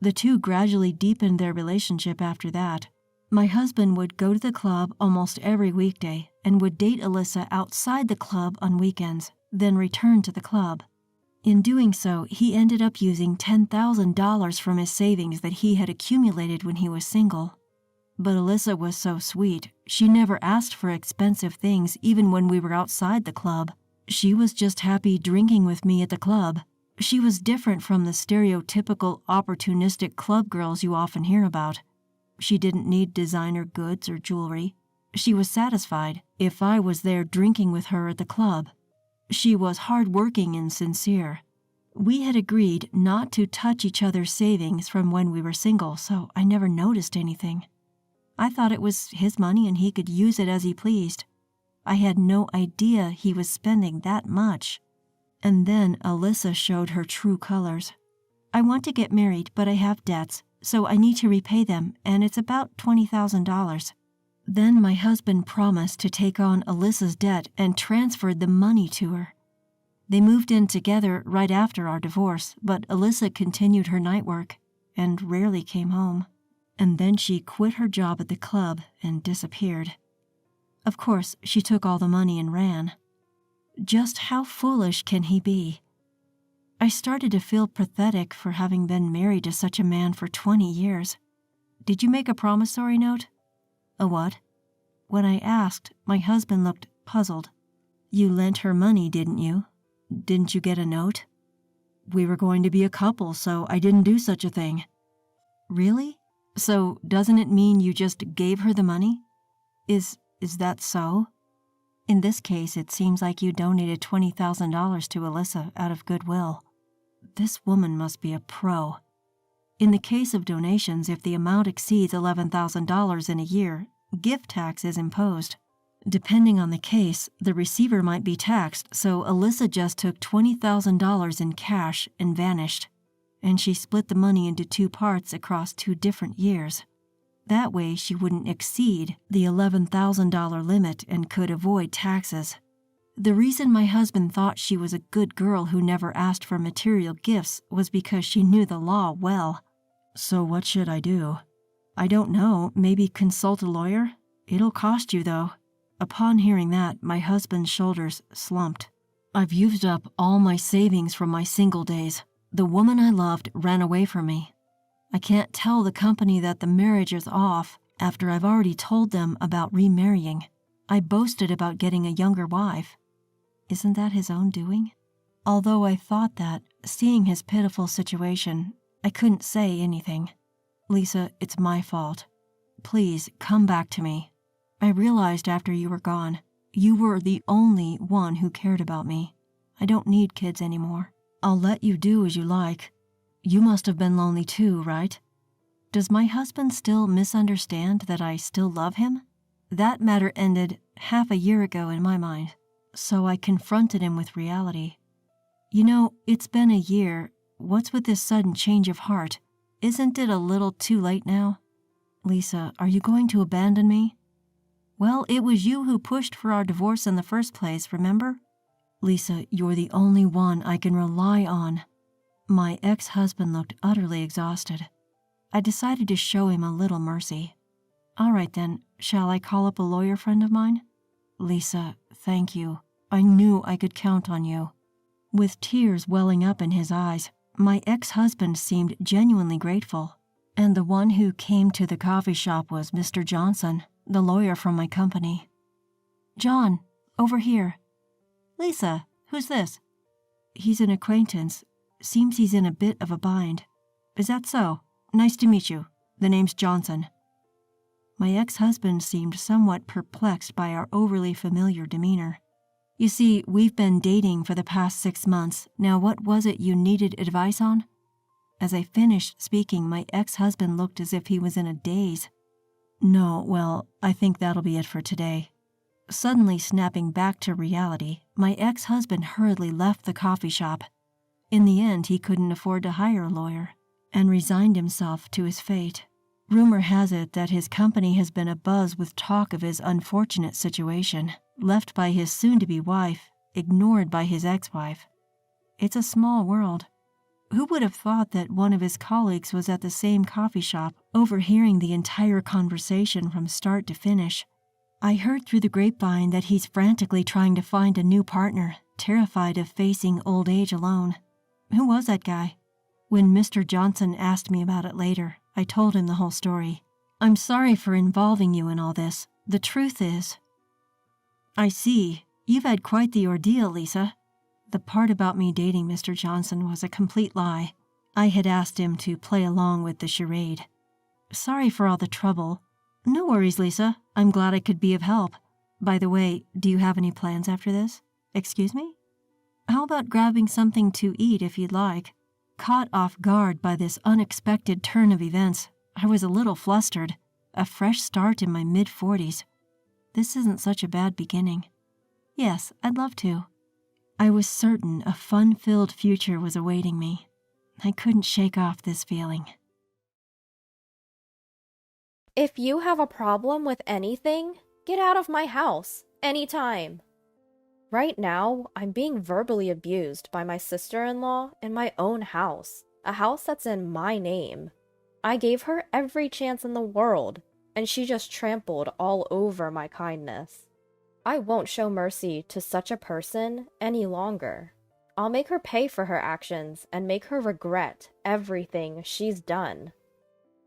The two gradually deepened their relationship after that. My husband would go to the club almost every weekday and would date Alyssa outside the club on weekends, then return to the club. In doing so, he ended up using $10,000 from his savings that he had accumulated when he was single. But Alyssa was so sweet. She never asked for expensive things even when we were outside the club. She was just happy drinking with me at the club. She was different from the stereotypical opportunistic club girls you often hear about. She didn't need designer goods or jewelry. She was satisfied if I was there drinking with her at the club. She was hardworking and sincere. We had agreed not to touch each other's savings from when we were single, so I never noticed anything. I thought it was his money and he could use it as he pleased. I had no idea he was spending that much. And then Alyssa showed her true colors. "I want to get married, but I have debts, so I need to repay them, and it's about $20,000. Then my husband promised to take on Alyssa's debt and transferred the money to her. They moved in together right after our divorce, but Alyssa continued her night work and rarely came home. And then she quit her job at the club and disappeared. Of course, she took all the money and ran. Just how foolish can he be? I started to feel pathetic for having been married to such a man for 20 years. Did you make a promissory note? A what? When I asked, my husband looked puzzled. You lent her money, didn't you? Didn't you get a note? we were going to be a couple, so I didn't do such a thing. Really? So doesn't it mean you just gave her the money? Is that so? In this case, it seems like you donated $20,000 to Alyssa out of goodwill. This woman must be a pro. In the case of donations, if the amount exceeds $11,000 in a year, gift tax is imposed. Depending on the case, the receiver might be taxed, so Alyssa just took $20,000 in cash and vanished. And she split the money into 2 parts across 2 different years. That way, she wouldn't exceed the $11,000 limit and could avoid taxes. The reason my husband thought she was a good girl who never asked for material gifts was because she knew the law well. So what should I do? I don't know, maybe consult a lawyer? It'll cost you, though. Upon hearing that, my husband's shoulders slumped. I've used up all my savings from my single days. The woman I loved ran away from me. I can't tell the company that the marriage is off after I've already told them about remarrying. I boasted about getting a younger wife. Isn't that his own doing? Although I thought that, seeing his pitiful situation, I couldn't say anything. Lisa, it's my fault. Please, come back to me. I realized after you were gone, you were the only one who cared about me. I don't need kids anymore. I'll let you do as you like. You must have been lonely too, right? Does my husband still misunderstand that I still love him? That matter ended half a year ago in my mind, so I confronted him with reality. You know, it's been a year. What's with this sudden change of heart? Isn't it a little too late now? Lisa, are you going to abandon me? Well, it was you who pushed for our divorce in the first place, remember? Lisa, you're the only one I can rely on. My ex-husband looked utterly exhausted. I decided to show him a little mercy. All right then, shall I call up a lawyer friend of mine? Lisa, thank you. I knew I could count on you. With tears welling up in his eyes, my ex-husband seemed genuinely grateful. And the one who came to the coffee shop was Mr. Johnson, the lawyer from my company. John, over here. Lisa, who's this? He's an acquaintance. Seems he's in a bit of a bind. Is that so? Nice to meet you. The name's Johnson. My ex-husband seemed somewhat perplexed by our overly familiar demeanor. You see, we've been dating for the past 6 months. Now what was it you needed advice on? As I finished speaking, my ex-husband looked as if he was in a daze. No, well, I think that'll be it for today. Suddenly snapping back to reality, my ex-husband hurriedly left the coffee shop. In the end, he couldn't afford to hire a lawyer, and resigned himself to his fate. Rumor has it that his company has been abuzz with talk of his unfortunate situation, left by his soon-to-be wife, ignored by his ex-wife. It's a small world. Who would have thought that one of his colleagues was at the same coffee shop, overhearing the entire conversation from start to finish? I heard through the grapevine that he's frantically trying to find a new partner, terrified of facing old age alone. Who was that guy? When Mr. Johnson asked me about it later, I told him the whole story. I'm sorry for involving you in all this. The truth is... I see. You've had quite the ordeal, Lisa. The part about me dating Mr. Johnson was a complete lie. I had asked him to play along with the charade. Sorry for all the trouble. No worries, Lisa. I'm glad I could be of help. By the way, do you have any plans after this? Excuse me? How about grabbing something to eat if you'd like? Caught off guard by this unexpected turn of events, I was a little flustered. A fresh start in my mid-40s. This isn't such a bad beginning. Yes, I'd love to. I was certain a fun-filled future was awaiting me. I couldn't shake off this feeling.
If you have a problem with anything, get out of my house, anytime. Right now, I'm being verbally abused by my sister-in-law in my own house, a house that's in my name. I gave her every chance in the world, and she just trampled all over my kindness. I won't show mercy to such a person any longer. I'll make her pay for her actions and make her regret everything she's done.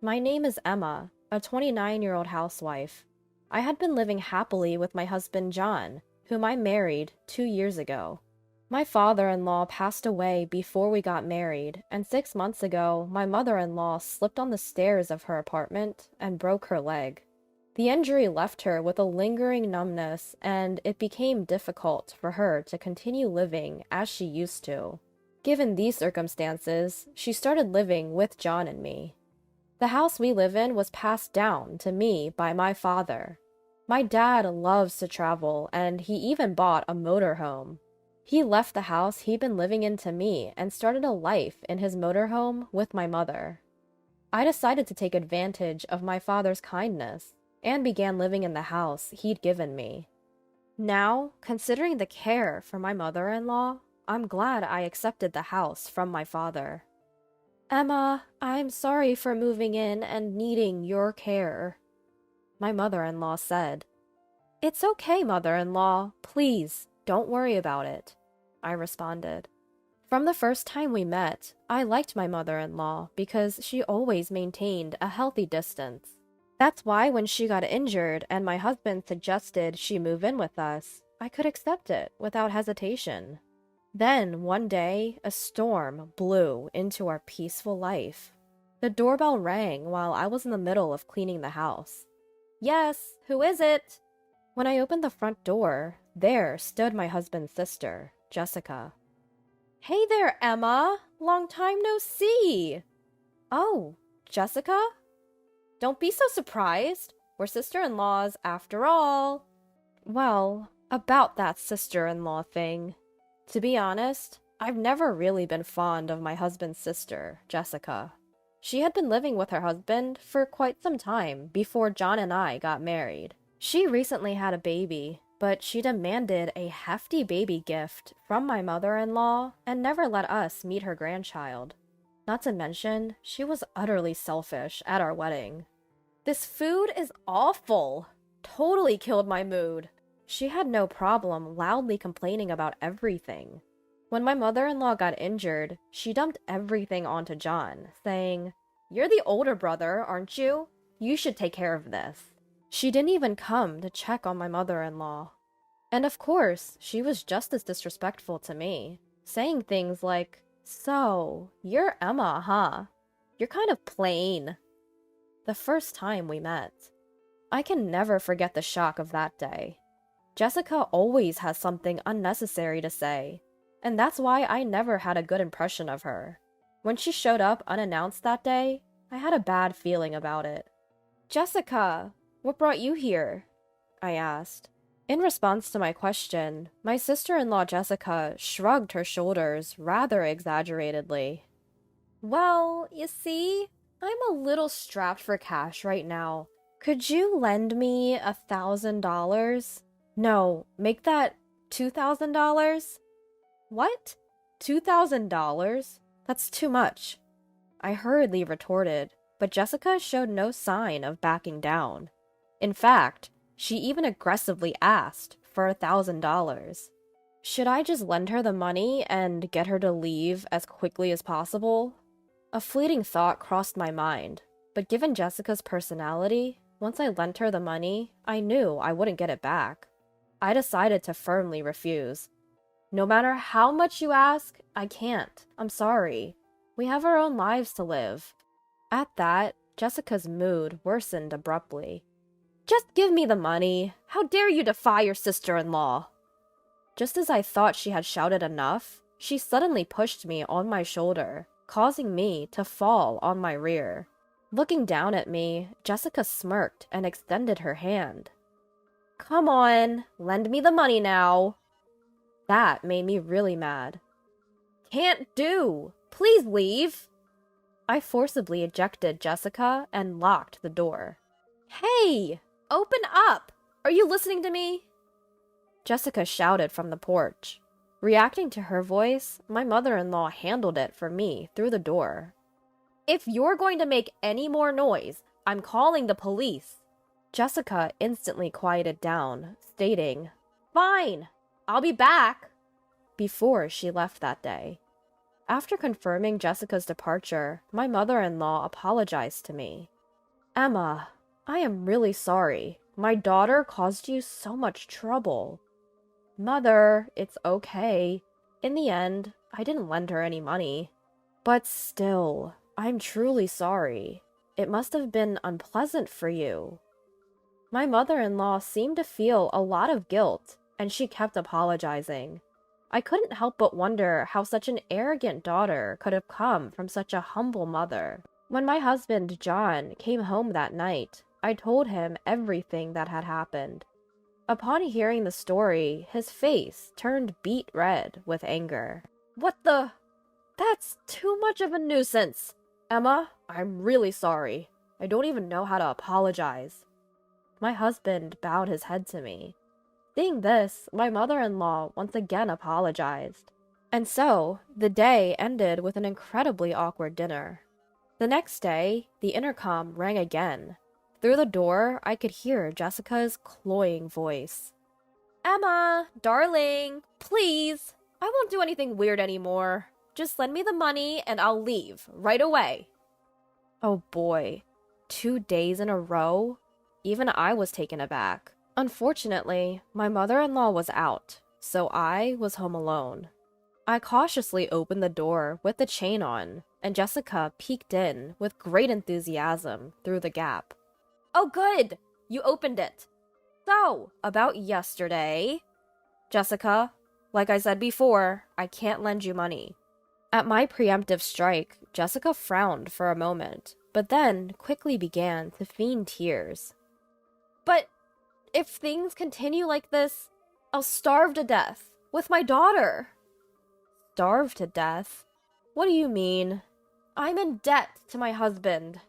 My name is Emma, a 29-year-old housewife. I had been living happily with my husband John, whom I married 2 years ago. My father-in-law passed away before we got married, and 6 months ago, my mother-in-law slipped on the stairs of her apartment and broke her leg. The injury left her with a lingering numbness, and it became difficult for her to continue living as she used to. Given these circumstances, she started living with John and me. The house we live in was passed down to me by my father. My dad loves to travel, and he even bought a motorhome. He left the house he'd been living in to me and started a life in his motorhome with my mother. I decided to take advantage of my father's kindness and began living in the house he'd given me. Now, considering the care for my mother-in-law, I'm glad I accepted the house from my father. Emma, I'm sorry for moving in and needing your care, my mother-in-law said. It's okay, mother-in-law. Please, don't worry about it, I responded. From the first time we met, I liked my mother-in-law because she always maintained a healthy distance. That's why when she got injured and my husband suggested she move in with us, I could accept it without hesitation. Then, one day, a storm blew into our peaceful life. The doorbell rang while I was in the middle of cleaning the house. Yes, who is it? When I opened the front door, there stood my husband's sister, Jessica. Hey there, Emma! Long time no see! Oh, Jessica? Don't be so surprised. We're sister-in-laws after all. Well, about that sister-in-law thing. To be honest, I've never really been fond of my husband's sister, Jessica. She had been living with her husband for quite some time before John and I got married. She recently had a baby, but she demanded a hefty baby gift from my mother-in-law and never let us meet her grandchild. Not to mention, she was utterly selfish at our wedding. This food is awful. Totally killed my mood. She had no problem loudly complaining about everything. When my mother-in-law got injured, she dumped everything onto John, saying, "You're the older brother, aren't you? You should take care of this." She didn't even come to check on my mother-in-law. And of course, she was just as disrespectful to me, saying things like, "So, you're Emma, huh? You're kind of plain." The first time we met. I can never forget the shock of that day. Jessica always has something unnecessary to say, and that's why I never had a good impression of her. When she showed up unannounced that day, I had a bad feeling about it. "Jessica, what brought you here?" I asked. In response to my question, my sister-in-law Jessica shrugged her shoulders rather exaggeratedly. "Well, you see, I'm a little strapped for cash right now. Could you lend me $1,000? No, make that $2,000? What? $2,000? That's too much. I hurriedly retorted, but Jessica showed no sign of backing down. In fact, she even aggressively asked for $1,000. Should I just lend her the money and get her to leave as quickly as possible? A fleeting thought crossed my mind, but given Jessica's personality, once I lent her the money, I knew I wouldn't get it back. I decided to firmly refuse. "No matter how much you ask, I can't. I'm sorry. We have our own lives to live." At that, Jessica's mood worsened abruptly. "Just give me the money. How dare you defy your sister-in-law?" Just as I thought she had shouted enough, she suddenly pushed me on my shoulder, causing me to fall on my rear. Looking down at me, Jessica smirked and extended her hand. "Come on, lend me the money now." That made me really mad. "Can't do. Please leave." I forcibly ejected Jessica and locked the door. "Hey, open up! Are you listening to me?" Jessica shouted from the porch. Reacting to her voice, my mother-in-law handled it for me through the door. "If you're going to make any more noise, I'm calling the police." Jessica instantly quieted down, stating, "Fine, I'll be back," before she left that day. After confirming Jessica's departure, my mother-in-law apologized to me. "Emma, I am really sorry. My daughter caused you so much trouble." "Mother, it's okay. In the end, I didn't lend her any money. But still, I'm truly sorry. It must have been unpleasant for you. My mother-in-law seemed to feel a lot of guilt, and she kept apologizing. I couldn't help but wonder how such an arrogant daughter could have come from such a humble mother. When my husband, John, came home that night, I told him everything that had happened. Upon hearing the story, his face turned beet red with anger. What the? That's too much of a nuisance. Emma, I'm really sorry. I don't even know how to apologize. My husband bowed his head to me. Seeing this, my mother-in-law once again apologized. And so, the day ended with an incredibly awkward dinner. The next day, the intercom rang again. Through the door, I could hear Jessica's cloying voice. Emma, darling, please. I won't do anything weird anymore. Just lend me the money and I'll leave right away. Oh boy, 2 days in a row? Even I was taken aback. Unfortunately, my mother-in-law was out, so I was home alone. I cautiously opened the door with the chain on, and Jessica peeked in with great enthusiasm through the gap. Oh good! You opened it! So, about yesterday... Jessica, like I said before, I can't lend you money. At my preemptive strike, Jessica frowned for a moment, but then quickly began to feign tears. But if things continue like this, I'll starve to death with my daughter. Starve to death? What do you mean? I'm in debt to my husband.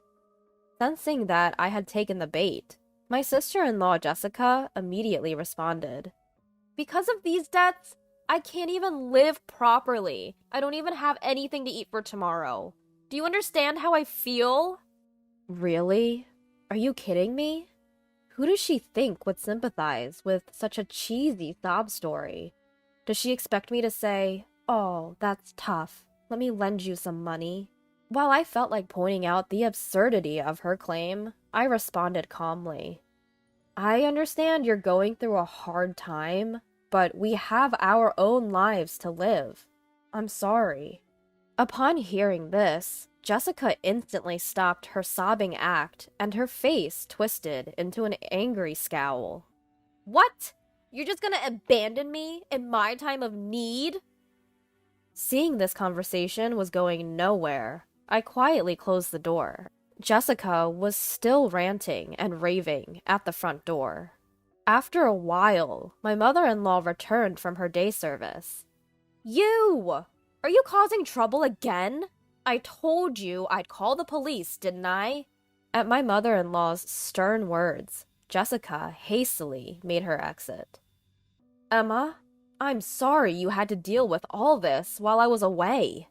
Sensing that I had taken the bait, my sister-in-law Jessica immediately responded. Because of these debts, I can't even live properly. I don't even have anything to eat for tomorrow. Do you understand how I feel? Really? Are you kidding me? Who does she think would sympathize with such a cheesy sob story? Does she expect me to say, "Oh, that's tough. Let me lend you some money"? While I felt like pointing out the absurdity of her claim, I responded calmly. I understand you're going through a hard time, but we have our own lives to live. I'm sorry. Upon hearing this, Jessica instantly stopped her sobbing act and her face twisted into an angry scowl. What? You're just gonna abandon me in my time of need? Seeing this conversation was going nowhere, I quietly closed the door. Jessica was still ranting and raving at the front door. After a while, my mother-in-law returned from her day service. You! Are you causing trouble again? I told you I'd call the police, didn't I? At my mother-in-law's stern words, Jessica hastily made her exit. Emma, I'm sorry you had to deal with all this while I was away.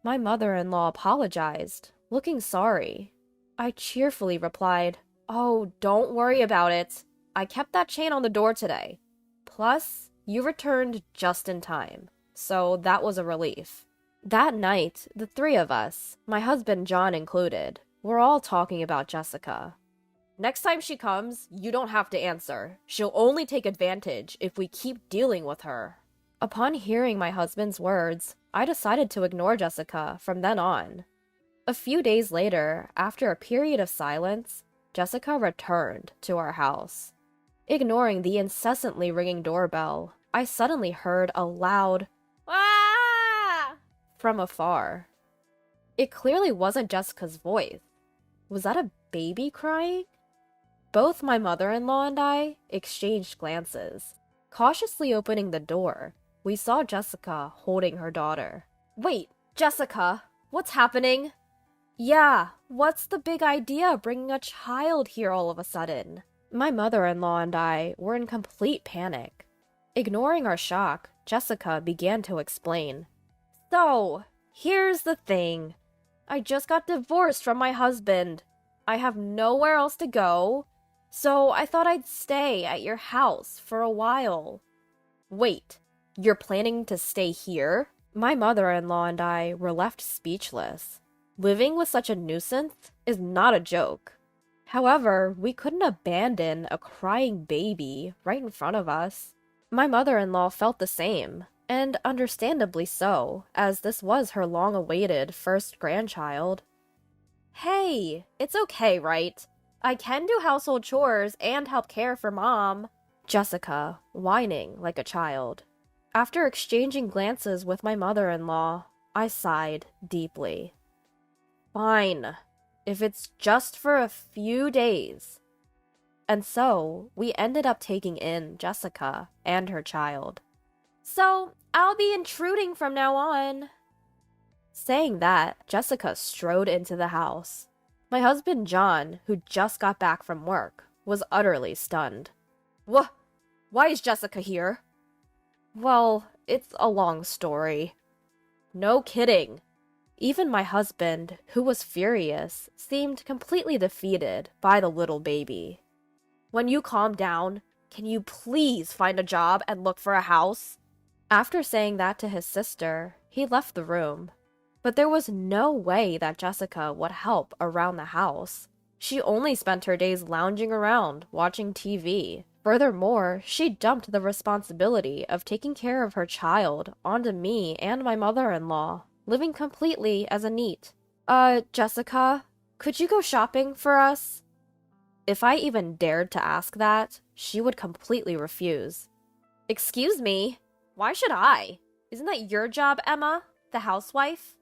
My mother-in-law apologized, looking sorry. I cheerfully replied, Oh, don't worry about it. I kept that chain on the door today. Plus, you returned just in time, so that was a relief. That night, the three of us, my husband John included, were all talking about Jessica. Next time she comes, you don't have to answer. She'll only take advantage if we keep dealing with her. Upon hearing my husband's words, I decided to ignore Jessica from then on. A few days later, after a period of silence, Jessica returned to our house. Ignoring the incessantly ringing doorbell, I suddenly heard a loud "Ah!" from afar. It clearly wasn't Jessica's voice. Was that a baby crying? Both my mother-in-law and I exchanged glances. Cautiously opening the door, we saw Jessica holding her daughter. Wait, Jessica, what's happening? Yeah, what's the big idea bringing a child here all of a sudden? My mother-in-law and I were in complete panic. Ignoring our shock, Jessica began to explain. So, here's the thing. I just got divorced from my husband. I have nowhere else to go, so I thought I'd stay at your house for a while. Wait, you're planning to stay here? My mother-in-law and I were left speechless. Living with such a nuisance is not a joke. However, we couldn't abandon a crying baby right in front of us. My mother-in-law felt the same. And understandably so, as this was her long-awaited first grandchild. Hey, it's okay, right? I can do household chores and help care for Mom. Jessica, whining like a child. After exchanging glances with my mother-in-law, I sighed deeply. Fine, if it's just for a few days. And so, we ended up taking in Jessica and her child. So, I'll be intruding from now on. Saying that, Jessica strode into the house. My husband John, who just got back from work, was utterly stunned. Why is Jessica here? Well, it's a long story. No kidding. Even my husband, who was furious, seemed completely defeated by the little baby. When you calm down, can you please find a job and look for a house? After saying that to his sister, he left the room. But there was no way that Jessica would help around the house. She only spent her days lounging around, watching TV. Furthermore, she dumped the responsibility of taking care of her child onto me and my mother-in-law, living completely as a NEET. Jessica, could you go shopping for us? If I even dared to ask that, she would completely refuse. Excuse me? Why should I? Isn't that your job, Emma, the housewife?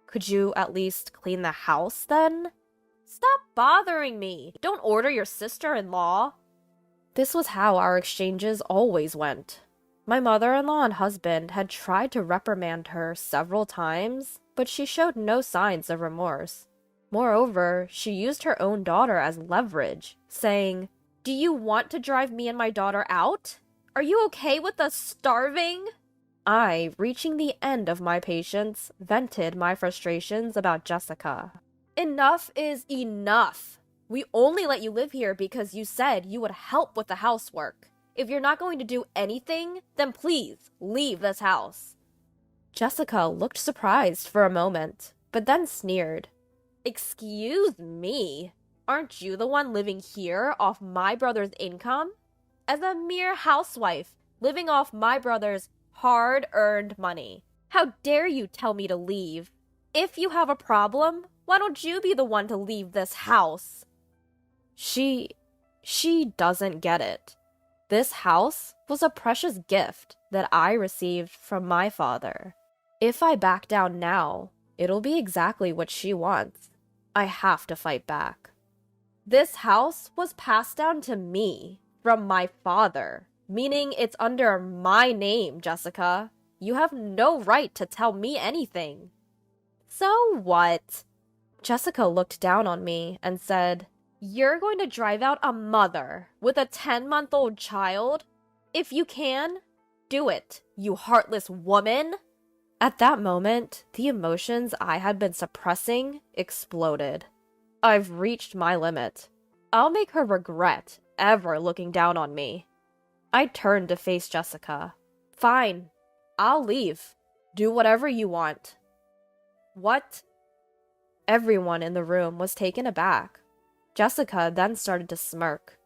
Could you at least clean the house, then? Stop bothering me! Don't order your sister-in-law! This was how our exchanges always went. My mother-in-law and husband had tried to reprimand her several times, but she showed no signs of remorse. Moreover, she used her own daughter as leverage, saying, "Do you want to drive me and my daughter out? Are you okay with us starving?" I, reaching the end of my patience, vented my frustrations about Jessica. Enough is enough. We only let you live here because you said you would help with the housework. If you're not going to do anything, then please leave this house. Jessica looked surprised for a moment, but then sneered. Excuse me? Aren't you the one living here off my brother's income? As a mere housewife, living off my brother's hard-earned money. How dare you tell me to leave? If you have a problem, why don't you be the one to leave this house? She doesn't get it. This house was a precious gift that I received from my father. If I back down now, it'll be exactly what she wants. I have to fight back. This house was passed down to me from my father, meaning it's under my name, Jessica. You have no right to tell me anything. So what? Jessica looked down on me and said, "You're going to drive out a mother with a 10-month-old child? If you can, do it, you heartless woman!" At that moment, the emotions I had been suppressing exploded. I've reached my limit. I'll make her regret ever looking down on me. I turned to face Jessica. Fine, I'll leave. Do whatever you want. What? Everyone in the room was taken aback. Jessica then started to smirk.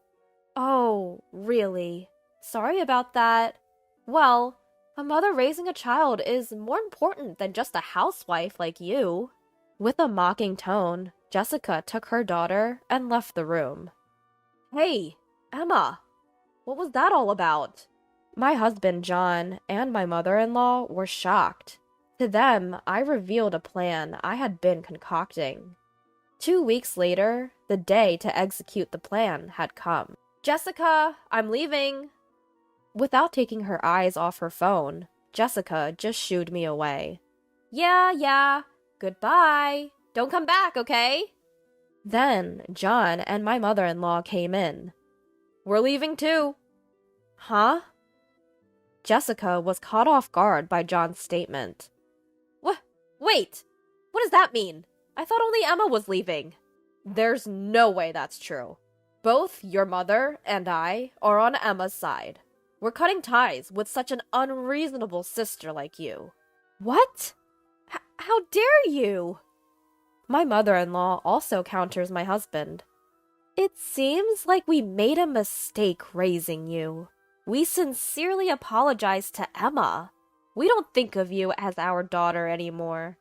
Oh, really? Sorry about that. Well, a mother raising a child is more important than just a housewife like you. With a mocking tone, Jessica took her daughter and left the room. Hey, Emma, what was that all about? My husband, John, and my mother-in-law were shocked. To them, I revealed a plan I had been concocting. 2 weeks later, the day to execute the plan had come. Jessica, I'm leaving. Without taking her eyes off her phone, Jessica just shooed me away. Yeah, goodbye. Don't come back, okay? Then, John and my mother-in-law came in. We're leaving too. Huh? Jessica was caught off guard by John's statement. Wait, what does that mean? I thought only Emma was leaving. There's no way that's true. Both your mother and I are on Emma's side. We're cutting ties with such an unreasonable sister like you. What? How dare you? My mother-in-law also counters my husband. It seems like we made a mistake raising you. We sincerely apologize to Emma. We don't think of you as our daughter anymore.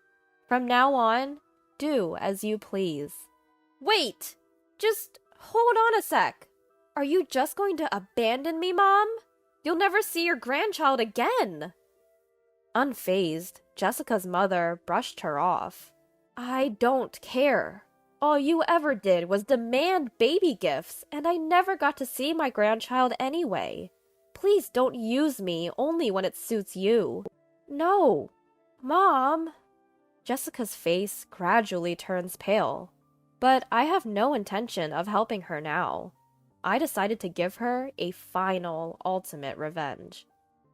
From now on, do as you please. Wait! Just hold on a sec. Are you just going to abandon me, Mom? You'll never see your grandchild again. Unfazed, Jessica's mother brushed her off. I don't care. All you ever did was demand baby gifts, and I never got to see my grandchild anyway. Please don't use me only when it suits you. No. Mom. Jessica's face gradually turns pale, but I have no intention of helping her now. I decided to give her a final, ultimate revenge.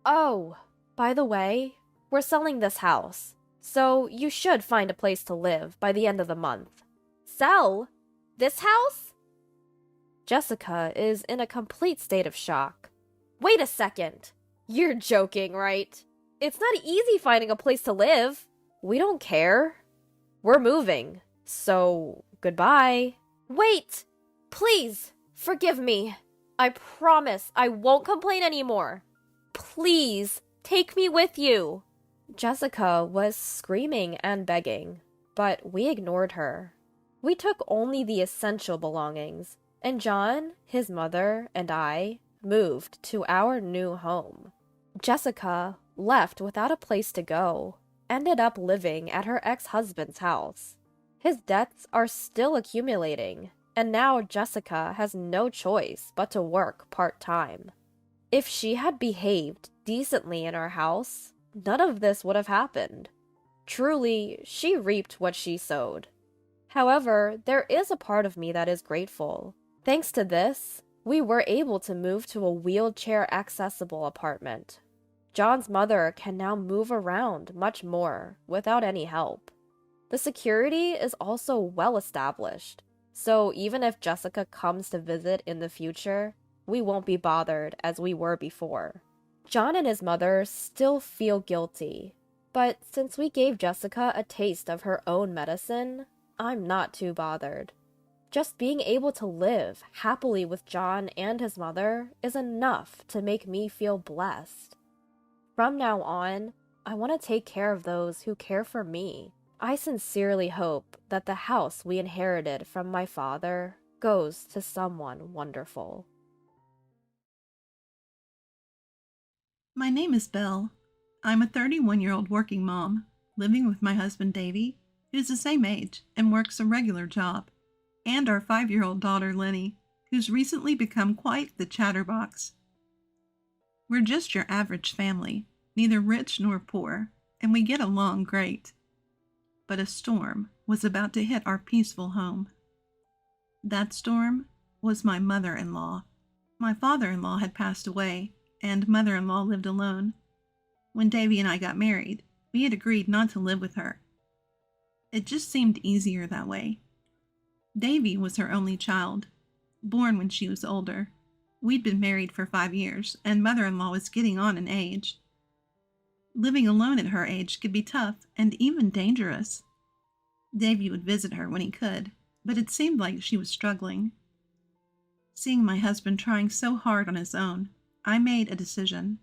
Oh, by the way, we're selling this house, so you should find a place to live by the end of the month. Sell? This house? Jessica is in a complete state of shock. Wait a second. You're joking, right? It's not easy finding a place to live. We don't care. We're moving, so goodbye. Wait! Please, forgive me. I promise I won't complain anymore. Please, take me with you. Jessica was screaming and begging, but we ignored her. We took only the essential belongings, and John, his mother, and I moved to our new home. Jessica, left without a place to go, ended up living at her ex-husband's house. His debts are still accumulating, and now Jessica has no choice but to work part-time. If she had behaved decently in our house, none of this would have happened. Truly, she reaped what she sowed. However, there is a part of me that is grateful. Thanks to this, we were able to move to a wheelchair-accessible apartment. John's mother can now move around much more without any help. The security is also well established, so even if Jessica comes to visit in the future, we won't be bothered as we were before. John and his mother still feel guilty, but since we gave Jessica a taste of her own medicine, I'm not too bothered. Just being able to live happily with John and his mother is enough to make me feel blessed. From now on, I want to take care of those who care for me. I sincerely hope that the house we inherited from my father goes to someone wonderful.
My name is Belle. I'm a 31-year-old working mom, living with my husband Davy, who's the same age and works a regular job, and our 5-year-old daughter Lenny, who's recently become quite the chatterbox. We're just your average family, neither rich nor poor, and we get along great. But a storm was about to hit our peaceful home. That storm was my mother-in-law. My father-in-law had passed away, and mother-in-law lived alone. When Davy and I got married, we had agreed not to live with her. It just seemed easier that way. Davy was her only child, born when she was older. We'd been married for 5 years, and mother-in-law was getting on in age. Living alone at her age could be tough and even dangerous. Davy would visit her when he could, but it seemed like she was struggling. Seeing my husband trying so hard on his own, I made a decision.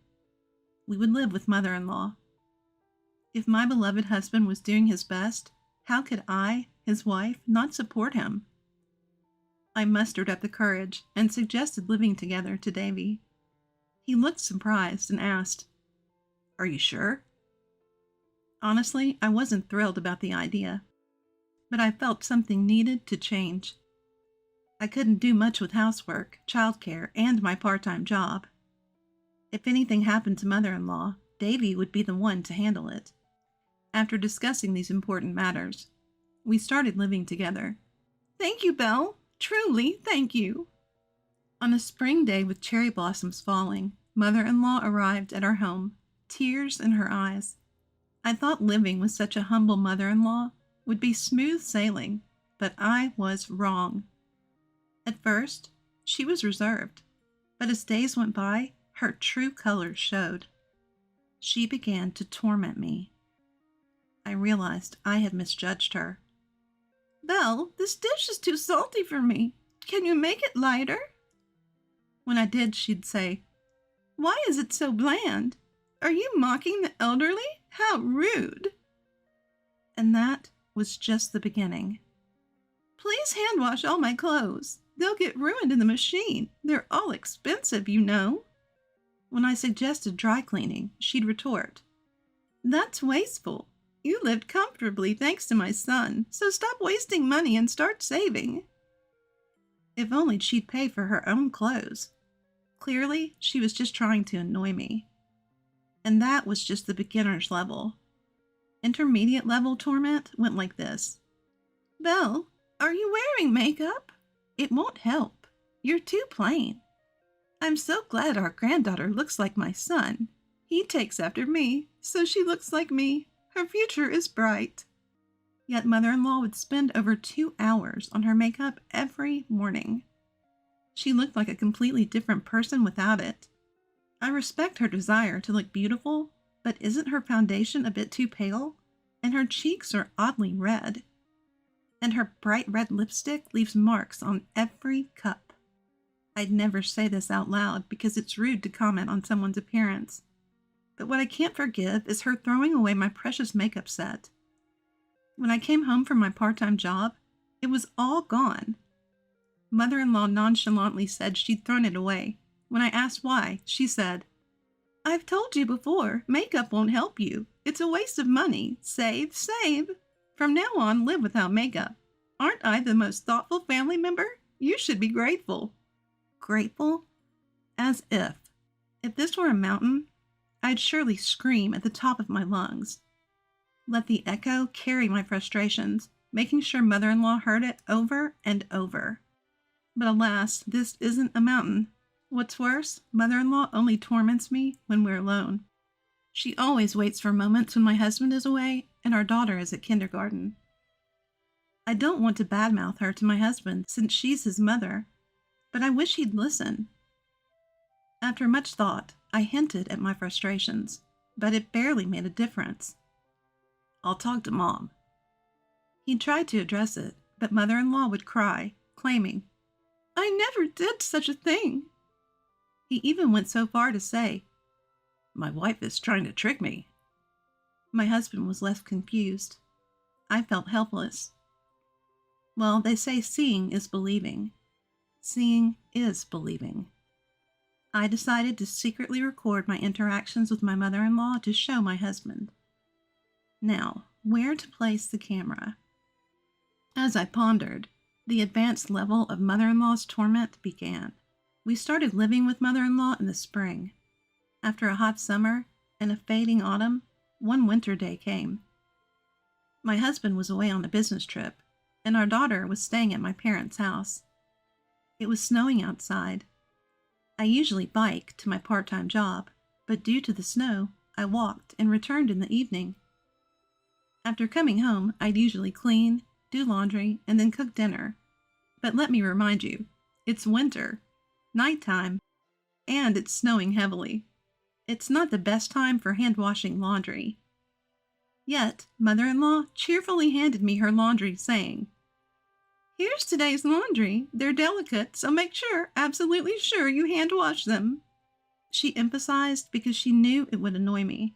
We would live with mother-in-law. If my beloved husband was doing his best, how could I, his wife, not support him? I mustered up the courage and suggested living together to Davy. He looked surprised and asked, "Are you sure?" Honestly, I wasn't thrilled about the idea, but I felt something needed to change. I couldn't do much with housework, childcare, and my part-time job. If anything happened to mother-in-law, Davy would be the one to handle it. After discussing these important matters, we started living together. Thank you, Belle. Truly, thank you. On a spring day with cherry blossoms falling, mother-in-law arrived at our home, tears in her eyes. I thought living with such a humble mother-in-law would be smooth sailing, but I was wrong. At first, she was reserved, but as days went by, her true colors showed. She began to torment me. I realized I had misjudged her. "Belle, this dish is too salty for me. Can you make it lighter?" When I did, she'd say, "Why is it so bland? Are you mocking the elderly? How rude! And that was just the beginning. Please hand wash all my clothes. They'll get ruined in the machine. They're all expensive, you know. When I suggested dry cleaning, she'd retort, That's wasteful. You lived comfortably thanks to my son, so stop wasting money and start saving. If only she'd pay for her own clothes. Clearly, she was just trying to annoy me. And that was just the beginner's level. Intermediate level torment went like this. Belle, are you wearing makeup? It won't help. You're too plain. I'm so glad our granddaughter looks like my son. He takes after me, so she looks like me. Her future is bright. Yet mother-in-law would spend over 2 hours on her makeup every morning. She looked like a completely different person without it. I respect her desire to look beautiful, but isn't her foundation a bit too pale? And her cheeks are oddly red. And her bright red lipstick leaves marks on every cup. I'd never say this out loud because it's rude to comment on someone's appearance. But what I can't forgive is her throwing away my precious makeup set. When I came home from my part-time job, it was all gone. Mother-in-law nonchalantly said she'd thrown it away. When I asked why, she said, I've told you before, makeup won't help you. It's a waste of money. Save, save. From now on, live without makeup. Aren't I the most thoughtful family member? You should be grateful. Grateful? As if. If this were a mountain, I'd surely scream at the top of my lungs. Let the echo carry my frustrations, making sure mother-in-law heard it over and over. But alas, this isn't a mountain. What's worse, mother-in-law only torments me when we're alone. She always waits for moments when my husband is away and our daughter is at kindergarten. I don't want to badmouth her to my husband since she's his mother, but I wish he'd listen. After much thought, I hinted at my frustrations, but it barely made a difference. I'll talk to Mom. He tried to address it, but mother-in-law would cry, claiming, I never did such a thing. He even went so far to say, My wife is trying to trick me. My husband was left confused. I felt helpless. Well, they say seeing is believing. Seeing is believing. I decided to secretly record my interactions with my mother-in-law to show my husband. Now, where to place the camera? As I pondered, the advanced level of mother-in-law's torment began. We started living with mother-in-law in the spring. After a hot summer and a fading autumn, one winter day came. My husband was away on a business trip, and our daughter was staying at my parents' house. It was snowing outside. I usually bike to my part-time job, but due to the snow, I walked and returned in the evening. After coming home, I'd usually clean, do laundry, and then cook dinner. But let me remind you, it's winter, nighttime, and it's snowing heavily. It's not the best time for hand-washing laundry. Yet, mother-in-law cheerfully handed me her laundry, saying, Here's today's laundry. They're delicate, so make sure, absolutely sure, you hand-wash them. She emphasized because she knew it would annoy me.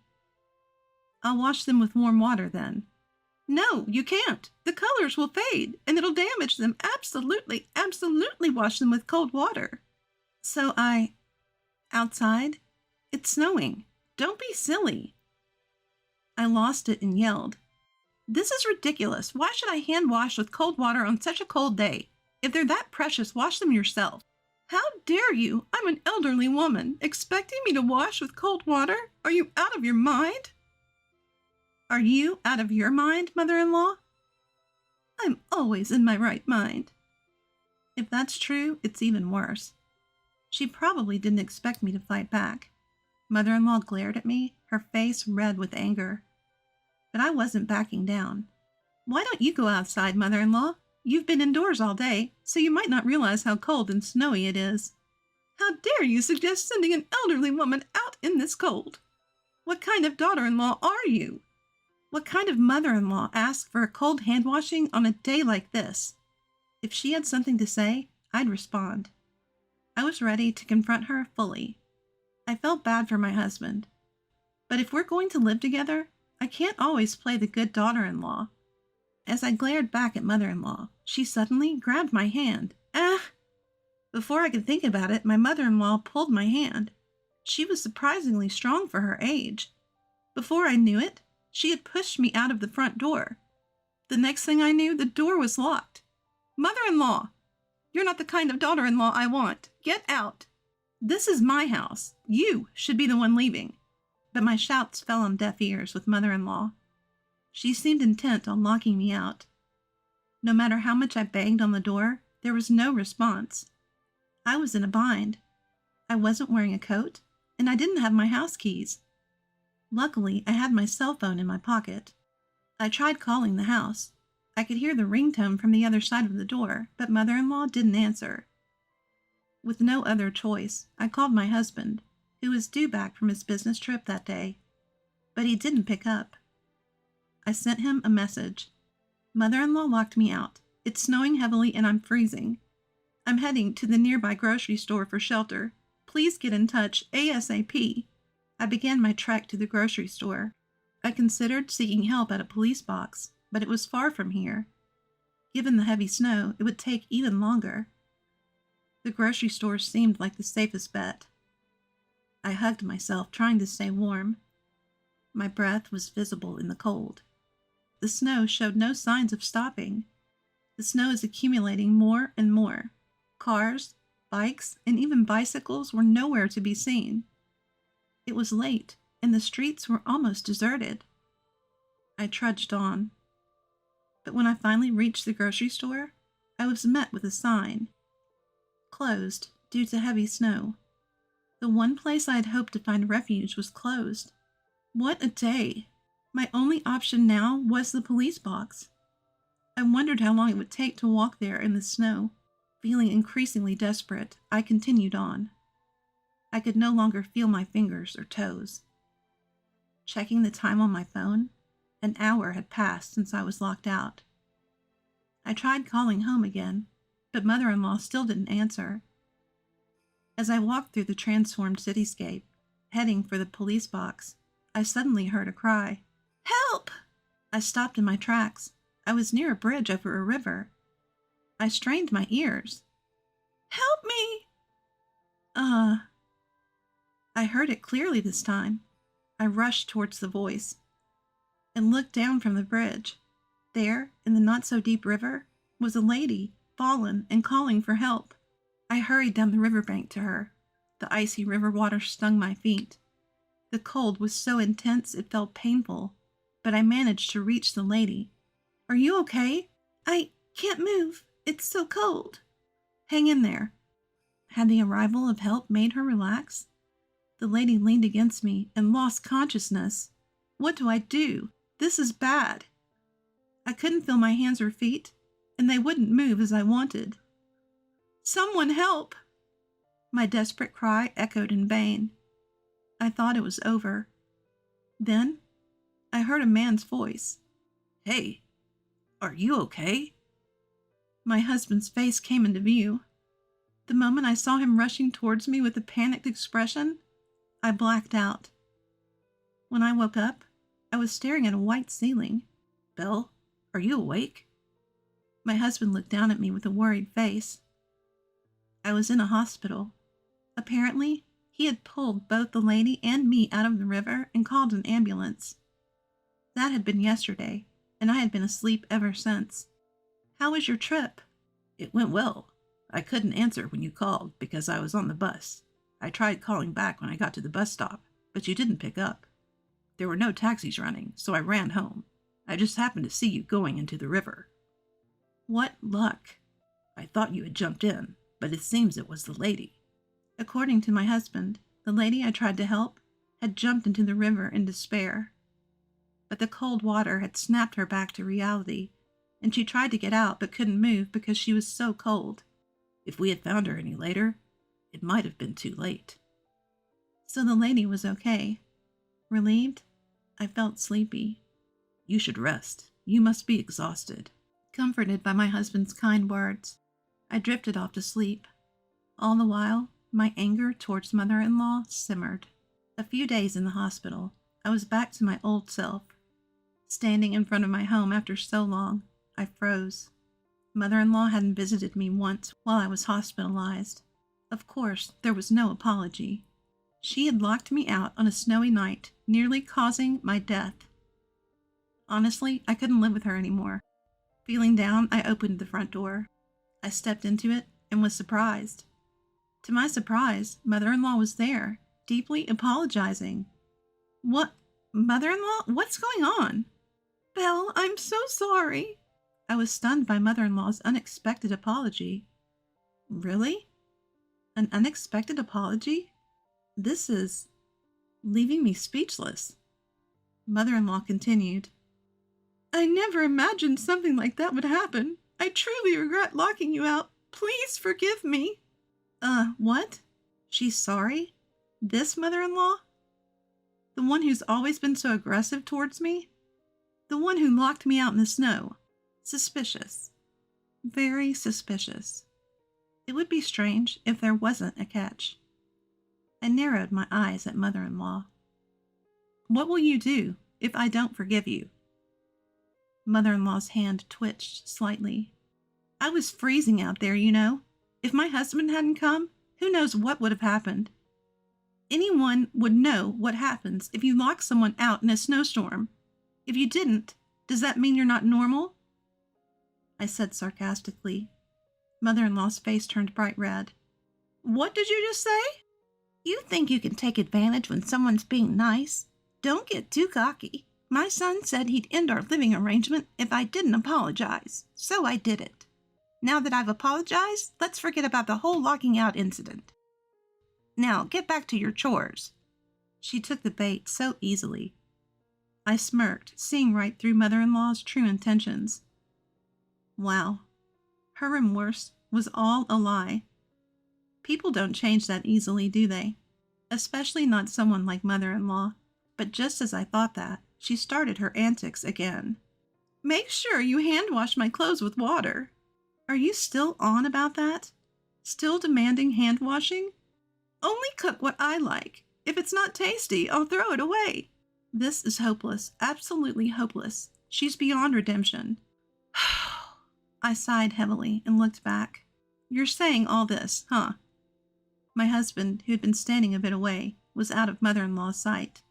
I'll wash them with warm water then. No, you can't. The colors will fade, and it'll damage them. Absolutely, absolutely wash them with cold water. So outside? It's snowing. Don't be silly. I lost it and yelled, This is ridiculous. Why should I hand wash with cold water on such a cold day? If they're that precious, wash them yourself. How dare you? I'm an elderly woman. Expecting me to wash with cold water? Are you out of your mind? Are you out of your mind, mother-in-law? I'm always in my right mind. If that's true, it's even worse. She probably didn't expect me to fight back. Mother-in-law glared at me, her face red with anger. But I wasn't backing down. Why don't you go outside, mother-in-law? You've been indoors all day, so you might not realize how cold and snowy it is. How dare you suggest sending an elderly woman out in this cold? What kind of daughter-in-law are you? What kind of mother-in-law asks for a cold hand-washing on a day like this? If she had something to say, I'd respond. I was ready to confront her fully. I felt bad for my husband. But if we're going to live together, I can't always play the good daughter-in-law. As I glared back at mother-in-law, she suddenly grabbed my hand. Ah! Before I could think about it, my mother-in-law pulled my hand. She was surprisingly strong for her age. Before I knew it, she had pushed me out of the front door. The next thing I knew, the door was locked. Mother-in-law! You're not the kind of daughter-in-law I want. Get out! This is my house. You should be the one leaving. But my shouts fell on deaf ears with mother-in-law. She seemed intent on locking me out. No matter how much I banged on the door, there was no response. I was in a bind. I wasn't wearing a coat, and I didn't have my house keys. Luckily, I had my cell phone in my pocket. I tried calling the house. I could hear the ringtone from the other side of the door, but mother-in-law didn't answer. With no other choice, I called my husband, who was due back from his business trip that day, but he didn't pick up. I sent him a message. Mother-in-law locked me out. It's snowing heavily and I'm freezing. I'm heading to the nearby grocery store for shelter. Please get in touch ASAP. I began my trek to the grocery store. I considered seeking help at a police box, but it was far from here. Given the heavy snow, it would take even longer. The grocery store seemed like the safest bet. I hugged myself, trying to stay warm. My breath was visible in the cold. The snow showed no signs of stopping. The snow is accumulating more and more. Cars, bikes, and even bicycles were nowhere to be seen. It was late, and the streets were almost deserted. I trudged on. But when I finally reached the grocery store, I was met with a sign. Closed due to heavy snow. The one place I had hoped to find refuge was closed. What a day! My only option now was the police box. I wondered how long it would take to walk there in the snow. Feeling increasingly desperate, I continued on. I could no longer feel my fingers or toes. Checking the time on my phone, an hour had passed since I was locked out. I tried calling home again, but mother-in-law still didn't answer. As I walked through the transformed cityscape, heading for the police box, I suddenly heard a cry. Help! I stopped in my tracks. I was near a bridge over a river. I strained my ears. Help me! I heard it clearly this time. I rushed towards the voice and looked down from the bridge. There, in the not-so-deep river, was a lady, fallen and calling for help. I hurried down the riverbank to her. The icy river water stung my feet. The cold was so intense it felt painful, but I managed to reach the lady. Are you okay? I can't move. It's so cold. Hang in there. Had the arrival of help made her relax? The lady leaned against me and lost consciousness. What do I do? This is bad. I couldn't feel my hands or feet, and they wouldn't move as I wanted. Someone help! My desperate cry echoed in vain. I thought it was over. Then I heard a man's voice. Hey, are you okay? My husband's face came into view. The moment I saw him rushing towards me with a panicked expression, I blacked out. When I woke up, I was staring at a white ceiling. Belle, are you awake? My husband looked down at me with a worried face. I was in a hospital. Apparently, he had pulled both the lady and me out of the river and called an ambulance. That had been yesterday, and I had been asleep ever since. How was your trip? It went well. I couldn't answer when you called because I was on the bus. I tried calling back when I got to the bus stop, but you didn't pick up. There were no taxis running, so I ran home. I just happened to see you going into the river. What luck! I thought you had jumped in, but it seems it was the lady. According to my husband, the lady I tried to help had jumped into the river in despair. But the cold water had snapped her back to reality, and she tried to get out but couldn't move because she was so cold. If we had found her any later, it might have been too late. So the lady was okay. Relieved, I felt sleepy. You should rest. You must be exhausted. Comforted by my husband's kind words, I drifted off to sleep. All the while, my anger towards mother-in-law simmered. A few days in the hospital, I was back to my old self. Standing in front of my home after so long, I froze. Mother-in-law hadn't visited me once while I was hospitalized. Of course, there was no apology. She had locked me out on a snowy night, nearly causing my death. Honestly, I couldn't live with her anymore. Feeling down, I opened the front door. I stepped into it and was surprised. To my surprise, mother-in-law was there, deeply apologizing. What? Mother-in-law? What's going on? Belle, I'm so sorry. I was stunned by mother-in-law's unexpected apology. Really? An unexpected apology? This is leaving me speechless. Mother-in-law continued. I never imagined something like that would happen. I truly regret locking you out. Please forgive me. What? She's sorry? This mother-in-law? The one who's always been so aggressive towards me? The one who locked me out in the snow? Suspicious. Very suspicious. It would be strange if there wasn't a catch. I narrowed my eyes at mother-in-law. What will you do if I don't forgive you? Mother-in-law's hand twitched slightly. I was freezing out there, you know. If my husband hadn't come, who knows what would have happened. Anyone would know what happens if you lock someone out in a snowstorm. If you didn't, does that mean you're not normal? I said sarcastically. Mother-in-law's face turned bright red. What did you just say? You think you can take advantage when someone's being nice? Don't get too cocky. My son said he'd end our living arrangement if I didn't apologize, so I did it. Now that I've apologized, let's forget about the whole locking out incident. Now, get back to your chores. She took the bait so easily. I smirked, seeing right through mother-in-law's true intentions. Wow. Her remorse was all a lie. People don't change that easily, do they? Especially not someone like mother-in-law. But just as I thought that, she started her antics again. Make sure you hand wash my clothes with water. Are you still on about that? Still demanding hand washing? Only cook what I like. If it's not tasty, I'll throw it away. This is hopeless, absolutely hopeless. She's beyond redemption. I sighed heavily and looked back. You're saying all this, huh? My husband, who had been standing a bit away, was out of mother-in-law's sight.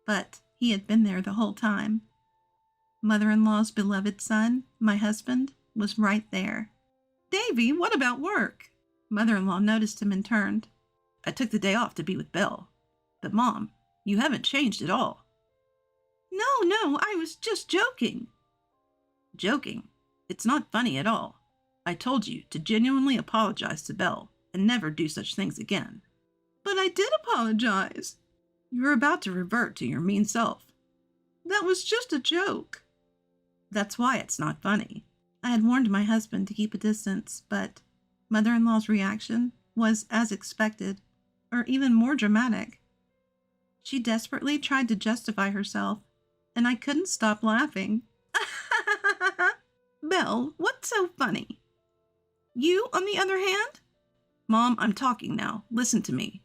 But he had been there the whole time. Mother-in-law's beloved son, my husband, was right there. Davy, what about work? Mother-in-law noticed him and turned. I took the day off to be with Belle. But Mom, you haven't changed at all. No, I was just joking. Joking? It's not funny at all. I told you to genuinely apologize to Belle and never do such things again. But I did apologize. You were about to revert to your mean self. That was just a joke. That's why it's not funny. I had warned my husband to keep a distance, but mother-in-law's reaction was as expected, or even more dramatic. She desperately tried to justify herself, and I couldn't stop laughing. Belle, what's so funny? You, on the other hand? Mom, I'm talking now. Listen to me.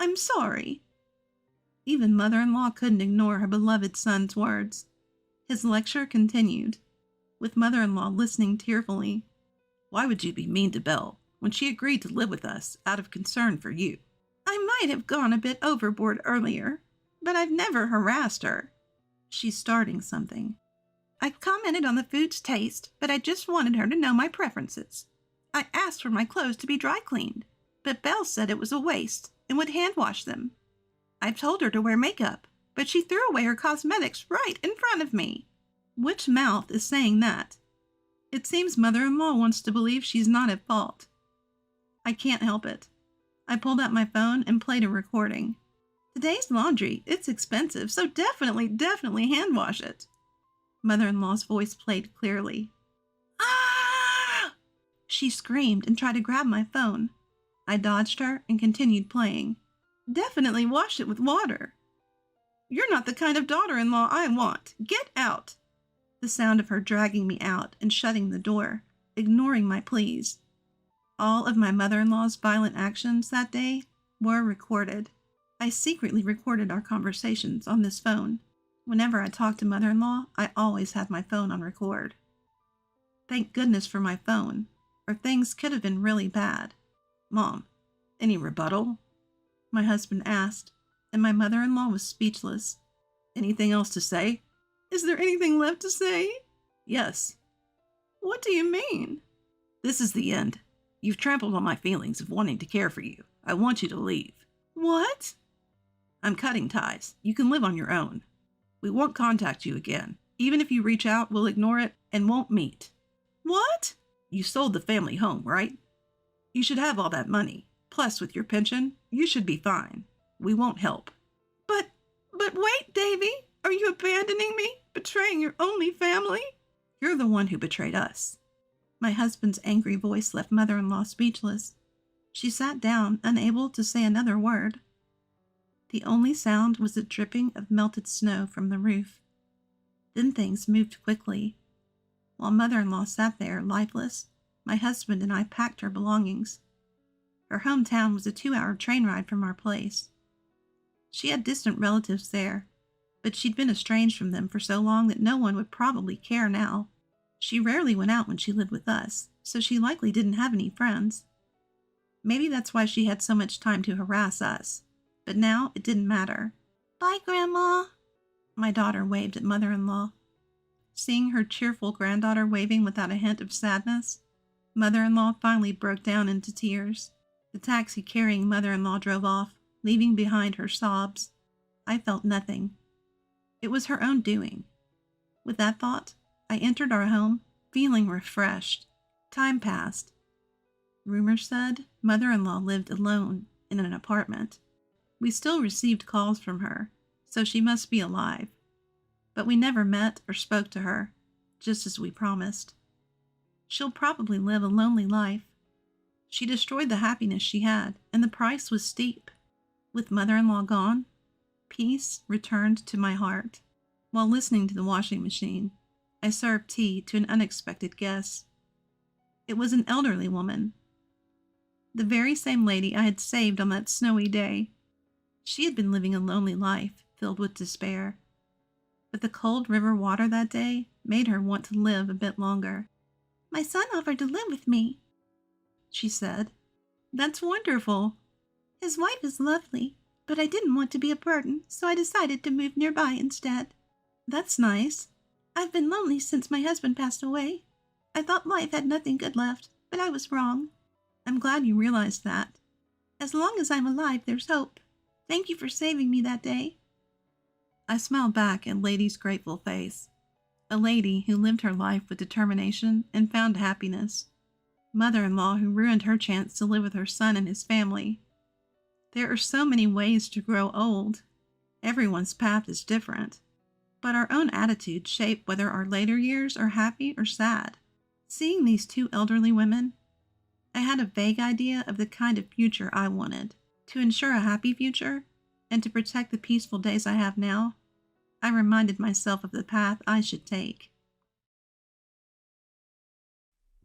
I'm sorry. Even mother-in-law couldn't ignore her beloved son's words. His lecture continued, with mother-in-law listening tearfully. Why would you be mean to Belle when she agreed to live with us out of concern for you? I might have gone a bit overboard earlier, but I've never harassed her. She's starting something. I've commented on the food's taste, but I just wanted her to know my preferences. I asked for my clothes to be dry cleaned, but Belle said it was a waste and would hand wash them. I've told her to wear makeup, but she threw away her cosmetics right in front of me. Which mouth is saying that? It seems mother-in-law wants to believe she's not at fault. I can't help it. I pulled out my phone and played a recording. Today's laundry, it's expensive, so definitely hand wash it. Mother-in-law's voice played clearly. Ah! She screamed and tried to grab my phone. I dodged her and continued playing. Definitely wash it with water. You're not the kind of daughter-in-law I want. Get out. The sound of her dragging me out and shutting the door, ignoring my pleas. All of my mother-in-law's violent actions that day were recorded. I secretly recorded our conversations on this phone. Whenever I talked to mother-in-law, I always had my phone on record. Thank goodness for my phone, or things could have been really bad.
Mom, any rebuttal?
My husband asked, and my mother-in-law was speechless.
Anything else to say?
Is there anything left to say?
Yes.
What do you mean?
This is the end. You've trampled on my feelings of wanting to care for you. I want you to leave.
What?
I'm cutting ties. You can live on your own. We won't contact you again. Even if you reach out, we'll ignore it and won't meet.
What?
You sold the family home, right? You should have all that money. Plus, with your pension, you should be fine. We won't help.
But wait, Davy. Are you abandoning me? Betraying your only family?
You're the one who betrayed us.
My husband's angry voice left mother-in-law speechless. She sat down, unable to say another word. The only sound was the dripping of melted snow from the roof. Then things moved quickly. While mother-in-law sat there, lifeless, my husband and I packed her belongings. Her hometown was a 2-hour train ride from our place. She had distant relatives there, but she'd been estranged from them for so long that no one would probably care now. She rarely went out when she lived with us, so she likely didn't have any friends. Maybe that's why she had so much time to harass us, but now it didn't matter. Bye, Grandma. My daughter waved at mother-in-law. Seeing her cheerful granddaughter waving without a hint of sadness, mother-in-law finally broke down into tears. The taxi carrying mother-in-law drove off, leaving behind her sobs. I felt nothing. It was her own doing. With that thought, I entered our home, feeling refreshed. Time passed. Rumors said mother-in-law lived alone in an apartment. We still received calls from her, so she must be alive. But we never met or spoke to her, just as we promised. She'll probably live a lonely life. She destroyed the happiness she had, and the price was steep. With mother-in-law gone, peace returned to my heart. While listening to the washing machine, I served tea to an unexpected guest. It was an elderly woman, the very same lady I had saved on that snowy day. She had been living a lonely life, filled with despair. But the cold river water that day made her want to live a bit longer. My son offered to live with me, she said. That's wonderful. His wife is lovely, but I didn't want to be a burden, so I decided to move nearby instead. That's nice. I've been lonely since my husband passed away. I thought life had nothing good left, but I was wrong. I'm glad you realized that. As long as I'm alive, there's hope. Thank you for saving me that day. I smiled back at Lady's grateful face. A lady who lived her life with determination and found happiness. Mother-in-law who ruined her chance to live with her son and his family. There are so many ways to grow old. Everyone's path is different. But our own attitudes shape whether our later years are happy or sad. Seeing these two elderly women, I had a vague idea of the kind of future I wanted. To ensure a happy future, and to protect the peaceful days I have now, I reminded myself of the path I should take.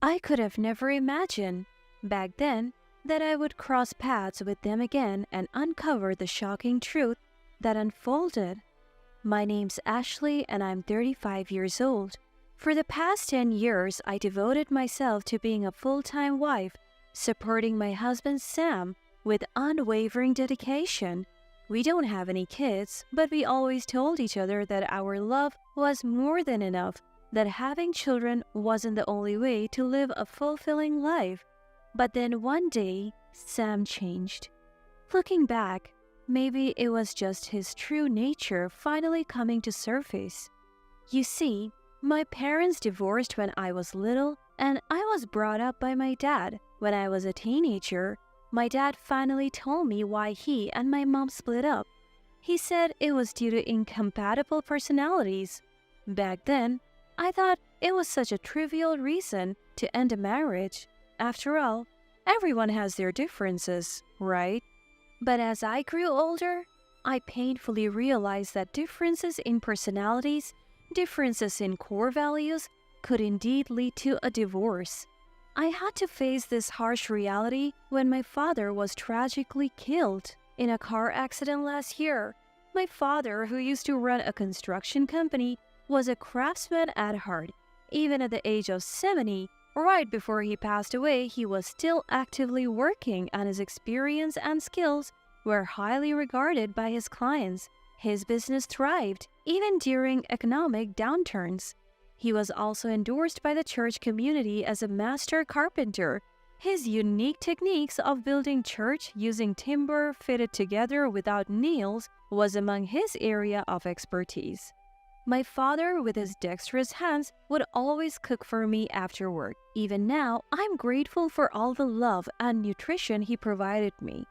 I could have never imagined, back then, that I would cross paths with them again and uncover the shocking truth that unfolded. My name's Ashley and I'm 35 years old. For the past 10 years, I devoted myself to being a full-time wife, supporting my husband Sam with unwavering dedication. We don't have any kids, but we always told each other that our love was more than enough, that having children wasn't the only way to live a fulfilling life. But then one day, Sam changed. Looking back, maybe it was just his true nature finally coming to surface. You see, my parents divorced when I was little, and I was brought up by my dad. When I was a teenager, my dad finally told me why he and my mom split up. He said it was due to incompatible personalities. Back then, I thought it was such a trivial reason to end a marriage. After all, everyone has their differences, right? But as I grew older, I painfully realized that differences in personalities, differences in core values, could indeed lead to a divorce. I had to face this harsh reality when my father was tragically killed. in a car accident last year. My father, who used to run a construction company, was a craftsman at heart. Even at the age of 70, right before he passed away, he was still actively working, and his experience and skills were highly regarded by his clients. His business thrived, even during economic downturns. He was also endorsed by the church community as a master carpenter. His unique techniques of building church using timber fitted together without nails was among his area of expertise. My father, with his dexterous hands, would always cook for me after work. Even now, I'm grateful for all the love and nutrition he provided me.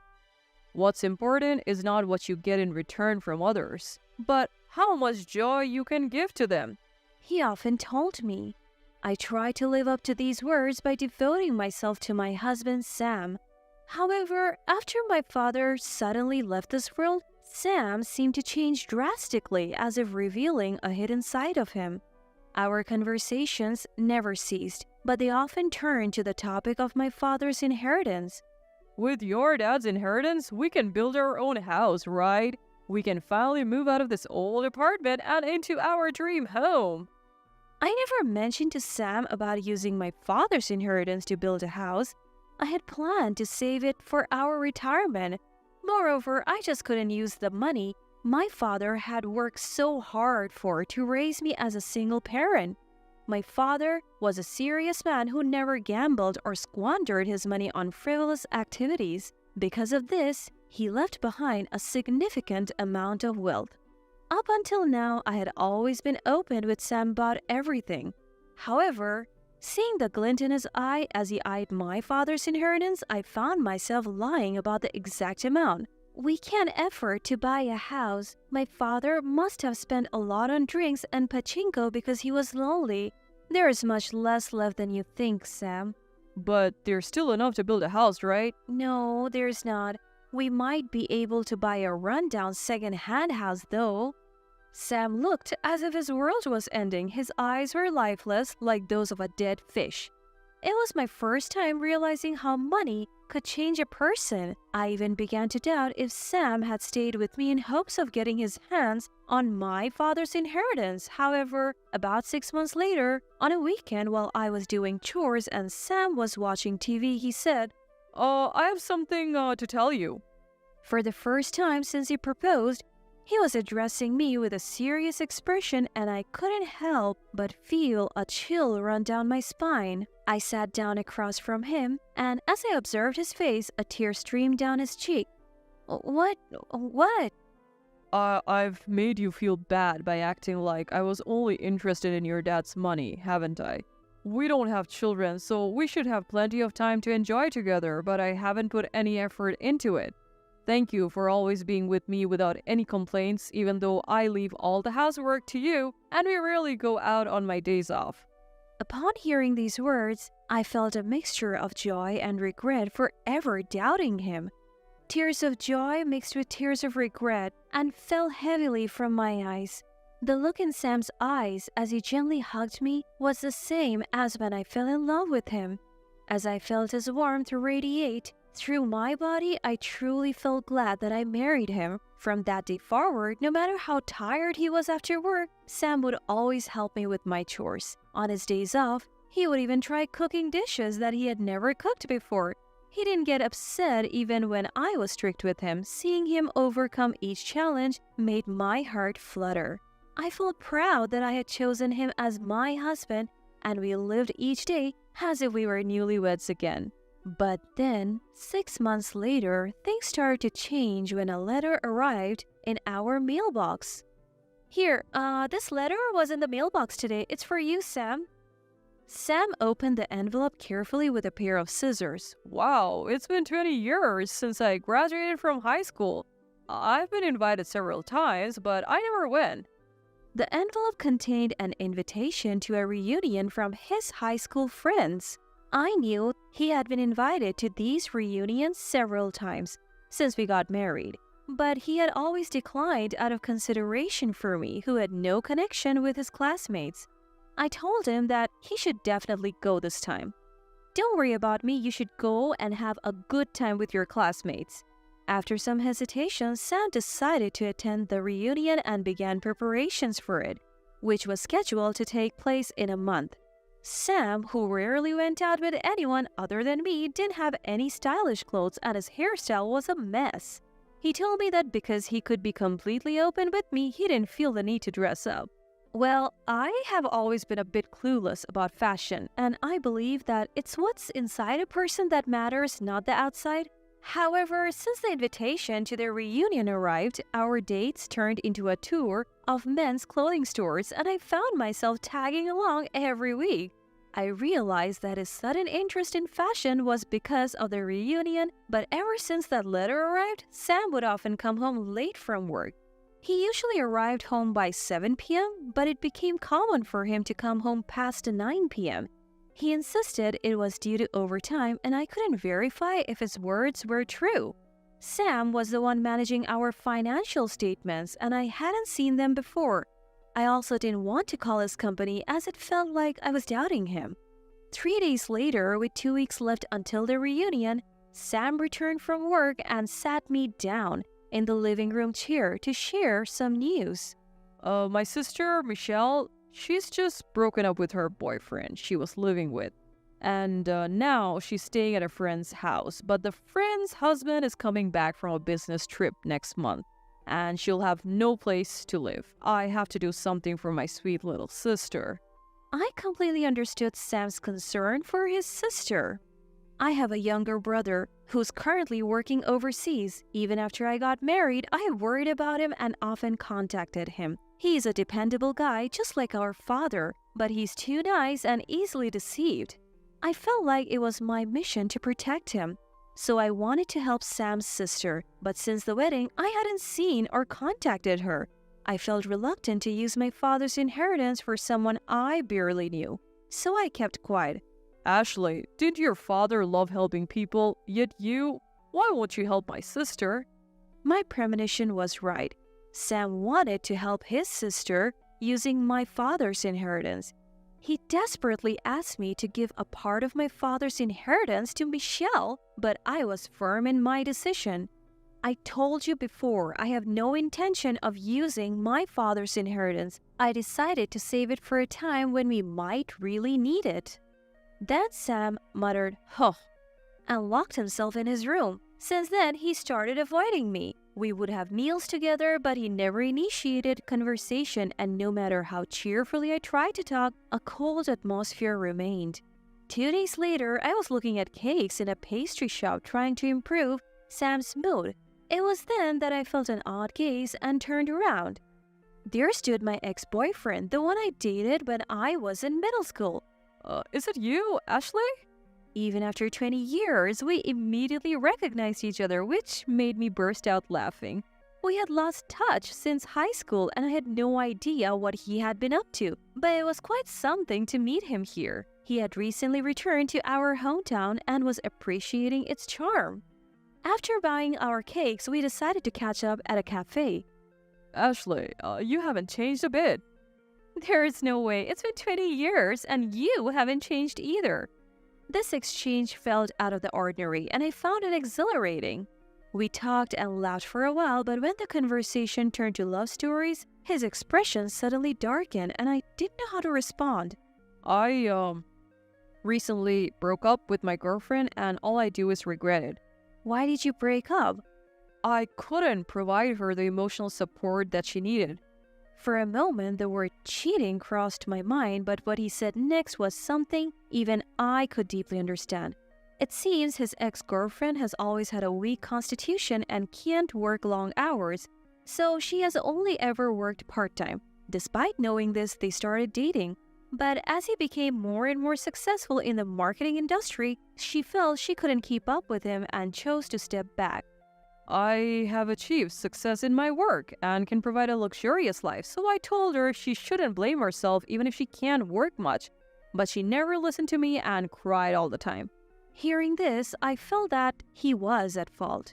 What's important is not what you get in return from others, but how much joy you can give to them.
He often told me. I try to live up to these words by devoting myself to my husband, Sam. However, after my father suddenly left this world, Sam seemed to change drastically, as if revealing a hidden side of him. Our conversations never ceased, but they often turned to the topic of my father's inheritance.
With your dad's inheritance, we can build our own house, right? We can finally move out of this old apartment and into our dream home.
I never mentioned to Sam about using my father's inheritance to build a house. I had planned to save it for our retirement. Moreover, I just couldn't use the money my father had worked so hard for to raise me as a single parent. My father was a serious man who never gambled or squandered his money on frivolous activities. Because of this, he left behind a significant amount of wealth. Up until now, I had always been open with Sam about everything. However, seeing the glint in his eye as he eyed my father's inheritance, I found myself lying about the exact amount. We can't afford to buy a house. My father must have spent a lot on drinks and pachinko because he was lonely. There is much less left than you think, Sam.
But there's still enough to build a house, right?
No, there's not. We might be able to buy a rundown second-hand house, though. Sam looked as if his world was ending. His eyes were lifeless, like those of a dead fish. It was my first time realizing how money could change a person. I even began to doubt if Sam had stayed with me in hopes of getting his hands on my father's inheritance. However, about 6 months later, on a weekend while I was doing chores and Sam was watching TV, he said,
I have something to tell you.
For the first time since he proposed, he was addressing me with a serious expression, and I couldn't help but feel a chill run down my spine. I sat down across from him, and as I observed his face, a tear streamed down his cheek. What?
I've made you feel bad by acting like I was only interested in your dad's money, haven't I? We don't have children, so we should have plenty of time to enjoy together, but I haven't put any effort into it. Thank you for always being with me without any complaints, even though I leave all the housework to you and we rarely go out on my days off.
Upon hearing these words, I felt a mixture of joy and regret for ever doubting him. Tears of joy mixed with tears of regret and fell heavily from my eyes. The look in Sam's eyes as he gently hugged me was the same as when I fell in love with him. As I felt his warmth radiate through my body, I truly felt glad that I married him. From that day forward, no matter how tired he was after work, Sam would always help me with my chores. On his days off, he would even try cooking dishes that he had never cooked before. He didn't get upset even when I was strict with him. Seeing him overcome each challenge made my heart flutter. I felt proud that I had chosen him as my husband, and we lived each day as if we were newlyweds again. But then, 6 months later, things started to change when a letter arrived in our mailbox. Here, this letter was in the mailbox today. It's for you, Sam. Sam opened the envelope carefully with a pair of scissors.
Wow, it's been 20 years since I graduated from high school. I've been invited several times, but I never went.
The envelope contained an invitation to a reunion from his high school friends. I knew he had been invited to these reunions several times since we got married, but he had always declined out of consideration for me, who had no connection with his classmates. I told him that he should definitely go this time. Don't worry about me, you should go and have a good time with your classmates. After some hesitation, Sam decided to attend the reunion and began preparations for it, which was scheduled to take place in a month. Sam, who rarely went out with anyone other than me, didn't have any stylish clothes and his hairstyle was a mess. He told me that because he could be completely open with me, he didn't feel the need to dress up. Well, I have always been a bit clueless about fashion, and I believe that it's what's inside a person that matters, not the outside. However, since the invitation to their reunion arrived, our dates turned into a tour of men's clothing stores, and I found myself tagging along every week. I realized that his sudden interest in fashion was because of the reunion, but ever since that letter arrived, Sam would often come home late from work. He usually arrived home by 7 p.m., but it became common for him to come home past 9 p.m. He insisted it was due to overtime, and I couldn't verify if his words were true. Sam was the one managing our financial statements, and I hadn't seen them before. I also didn't want to call his company as it felt like I was doubting him. 3 days later, with 2 weeks left until the reunion, Sam returned from work and sat me down in the living room chair to share some news.
My sister, Michelle, she's just broken up with her boyfriend she was living with. And now she's staying at a friend's house. But the friend's husband is coming back from a business trip next month. And she'll have no place to live. I have to do something for my sweet little sister.
I completely understood Sam's concern for his sister. I have a younger brother who's currently working overseas. Even after I got married, I worried about him and often contacted him. He's a dependable guy just like our father, but he's too nice and easily deceived. I felt like it was my mission to protect him. So I wanted to help Sam's sister, but since the wedding, I hadn't seen or contacted her. I felt reluctant to use my father's inheritance for someone I barely knew, so I kept quiet.
Ashley, didn't your father love helping people? Yet why won't you help my sister?
My premonition was right. Sam wanted to help his sister using my father's inheritance. He desperately asked me to give a part of my father's inheritance to Michelle, but I was firm in my decision. I told you before, I have no intention of using my father's inheritance. I decided to save it for a time when we might really need it. Then Sam muttered, "Huh," and locked himself in his room. Since then, he started avoiding me. We would have meals together, but he never initiated conversation, and no matter how cheerfully I tried to talk, a cold atmosphere remained. 2 days later, I was looking at cakes in a pastry shop trying to improve Sam's mood. It was then that I felt an odd gaze and turned around. There stood my ex-boyfriend, the one I dated when I was in middle school.
Is it you, Ashley?
Even after 20 years, we immediately recognized each other, which made me burst out laughing. We had lost touch since high school, and I had no idea what he had been up to, but it was quite something to meet him here. He had recently returned to our hometown and was appreciating its charm. After buying our cakes, we decided to catch up at a cafe.
Ashley, you haven't changed a bit.
There is no way. It's been 20 years, and you haven't changed either. This exchange felt out of the ordinary, and I found it exhilarating. We talked and laughed for a while, but when the conversation turned to love stories, his expression suddenly darkened, and I didn't know how to respond.
I recently broke up with my girlfriend, and all I do is regret it.
Why did you break up?
I couldn't provide her the emotional support that she needed.
For a moment, the word cheating crossed my mind, but what he said next was something even I could deeply understand. It seems his ex-girlfriend has always had a weak constitution and can't work long hours, so she has only ever worked part-time. Despite knowing this, they started dating. But as he became more and more successful in the marketing industry, she felt she couldn't keep up with him and chose to step back.
I have achieved success in my work and can provide a luxurious life, so I told her she shouldn't blame herself even if she can't work much. But she never listened to me and cried all the time.
Hearing this, I felt that he was at fault.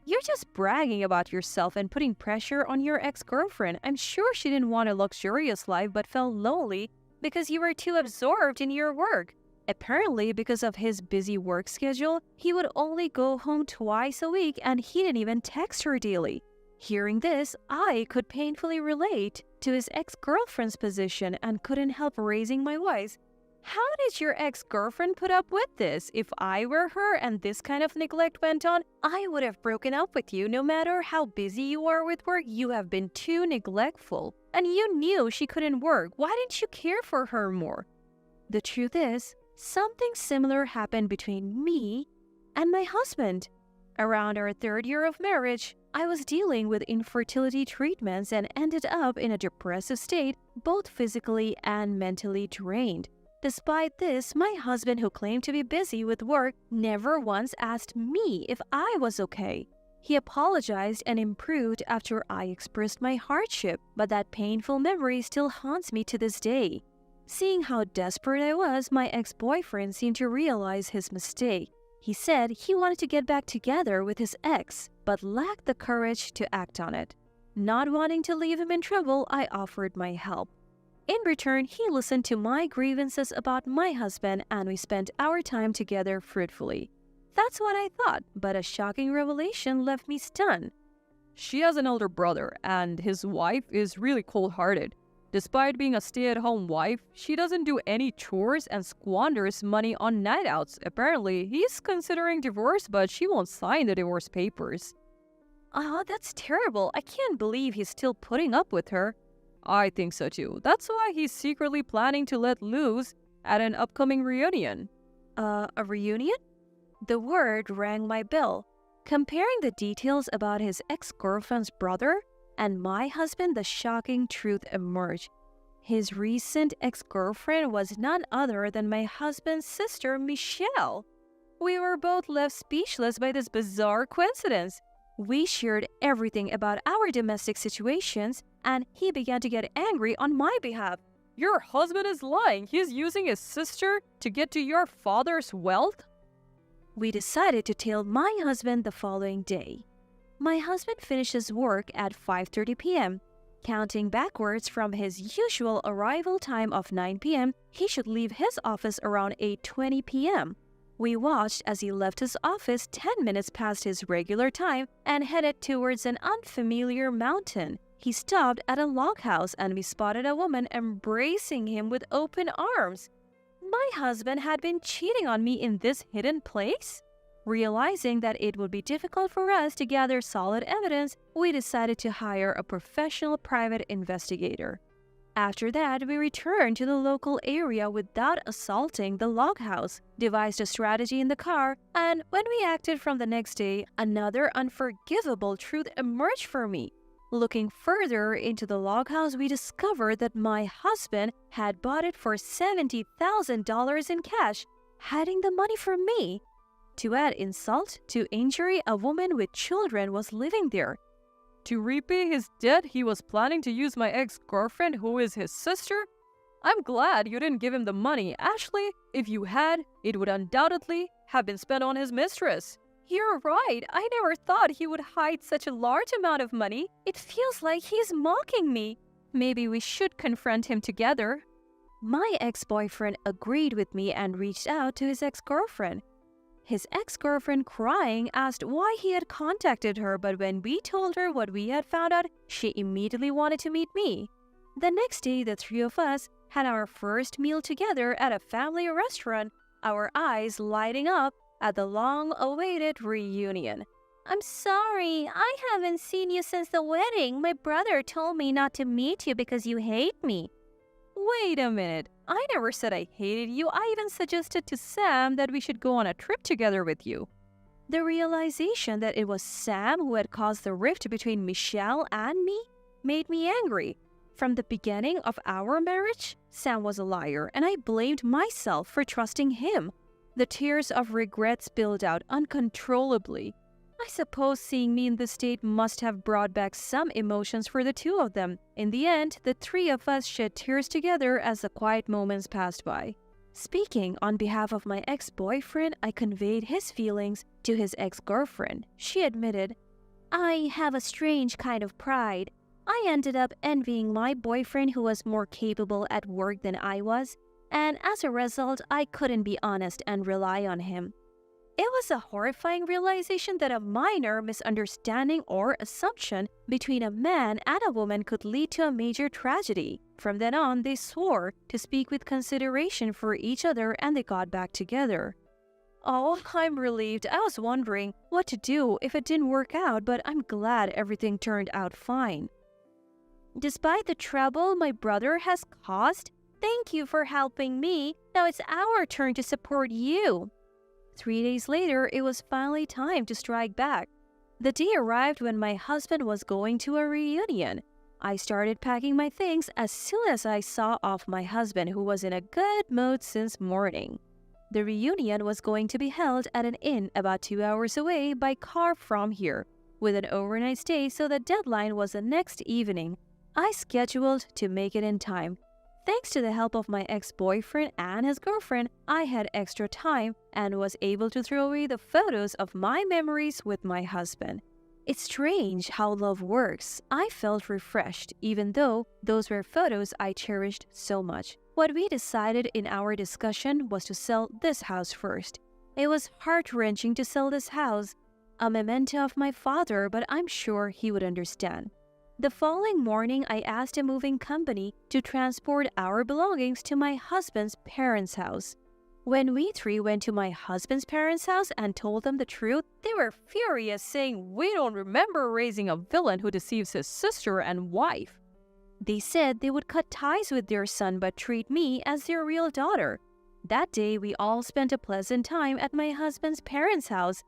You're just bragging about yourself and putting pressure on your ex-girlfriend. I'm sure she didn't want a luxurious life but felt lonely because you were too absorbed in your work. Apparently, because of his busy work schedule, he would only go home twice a week and he didn't even text her daily. Hearing this, I could painfully relate to his ex-girlfriend's position and couldn't help raising my voice. How did your ex-girlfriend put up with this? If I were her and this kind of neglect went on, I would have broken up with you. No matter how busy you are with work, you have been too neglectful. And you knew she couldn't work. Why didn't you care for her more? The truth is, something similar happened between me and my husband. Around our 3rd year of marriage, I was dealing with infertility treatments and ended up in a depressive state, both physically and mentally drained. Despite this, my husband, who claimed to be busy with work, never once asked me if I was okay. He apologized and improved after I expressed my hardship, but that painful memory still haunts me to this day. Seeing how desperate I was, my ex-boyfriend seemed to realize his mistake. He said he wanted to get back together with his ex, but lacked the courage to act on it. Not wanting to leave him in trouble, I offered my help. In return, he listened to my grievances about my husband and we spent our time together fruitfully. That's what I thought, but a shocking revelation left me stunned.
She has an older brother, and his wife is really cold-hearted. Despite being a stay-at-home wife, she doesn't do any chores and squanders money on night outs. Apparently, he's considering divorce, but she won't sign the divorce papers.
That's terrible. I can't believe he's still putting up with her.
I think so too. That's why he's secretly planning to let loose at an upcoming reunion.
A reunion? The word rang my bell. Comparing the details about his ex-girlfriend's brother and my husband, the shocking truth emerged. His recent ex-girlfriend was none other than my husband's sister, Michelle. We were both left speechless by this bizarre coincidence. We shared everything about our domestic situations, and he began to get angry on my behalf.
Your husband is lying. He's using his sister to get to your father's wealth?
We decided to tell my husband the following day. My husband finishes work at 5:30 p.m. Counting backwards from his usual arrival time of 9 p.m., he should leave his office around 8:20 p.m. We watched as he left his office 10 minutes past his regular time and headed towards an unfamiliar mountain. He stopped at a log house and we spotted a woman embracing him with open arms. My husband had been cheating on me in this hidden place? Realizing that it would be difficult for us to gather solid evidence, we decided to hire a professional private investigator. After that, we returned to the local area without assaulting the log house, devised a strategy in the car, and when we acted from the next day, another unforgivable truth emerged for me. Looking further into the log house, we discovered that my husband had bought it for $70,000 in cash, hiding the money from me. To add insult to injury, a woman with children was living there.
To repay his debt, he was planning to use my ex-girlfriend, who is his sister? I'm glad you didn't give him the money, Ashley. If you had, it would undoubtedly have been spent on his mistress.
You're right. I never thought he would hide such a large amount of money. It feels like he's mocking me. Maybe we should confront him together. My ex-boyfriend agreed with me and reached out to his ex-girlfriend. His ex-girlfriend, crying, asked why he had contacted her, but when we told her what we had found out, she immediately wanted to meet me. The next day, the three of us had our first meal together at a family restaurant, our eyes lighting up at the long-awaited reunion. I'm sorry, I haven't seen you since the wedding. My brother told me not to meet you because you hate me.
Wait a minute. I never said I hated you. I even suggested to Sam that we should go on a trip together with you.
The realization that it was Sam who had caused the rift between Michelle and me made me angry. From the beginning of our marriage, Sam was a liar, and I blamed myself for trusting him. The tears of regret spilled out uncontrollably. I suppose seeing me in this state must have brought back some emotions for the two of them. In the end, the three of us shed tears together as the quiet moments passed by. Speaking on behalf of my ex-boyfriend, I conveyed his feelings to his ex-girlfriend. She admitted, I have a strange kind of pride. I ended up envying my boyfriend who was more capable at work than I was.
and as a result, I couldn't be honest and rely on him. It was a horrifying realization that a minor misunderstanding or assumption between a man and a woman could lead to a major tragedy. From then on, they swore to speak with consideration for each other and they got back together. Oh, I'm relieved. I was wondering what to do if it didn't work out, but I'm glad everything turned out fine. Despite the trouble my brother has caused, thank you for helping me. Now it's our turn to support you. 3 days later, it was finally time to strike back. The day arrived when my husband was going to a reunion. I started packing my things as soon as I saw off my husband, who was in a good mood since morning. The reunion was going to be held at an inn about 2 hours away by car from here, with an overnight stay, so the deadline was the next evening. I scheduled to make it in time. Thanks to the help of my ex-boyfriend and his girlfriend, I had extra time and was able to throw away the photos of my memories with my husband. It's strange how love works. I felt refreshed, even though those were photos I cherished so much. What we decided in our discussion was to sell this house first. It was heart-wrenching to sell this house, a memento of my father, but I'm sure he would understand. The following morning, I asked a moving company to transport our belongings to my husband's parents' house. When we three went to my husband's parents' house and told them the truth, they were furious, saying, "We don't remember raising a villain who deceives his sister and wife." They said they would cut ties with their son but treat me as their real daughter. That day, we all spent a pleasant time at my husband's parents' house.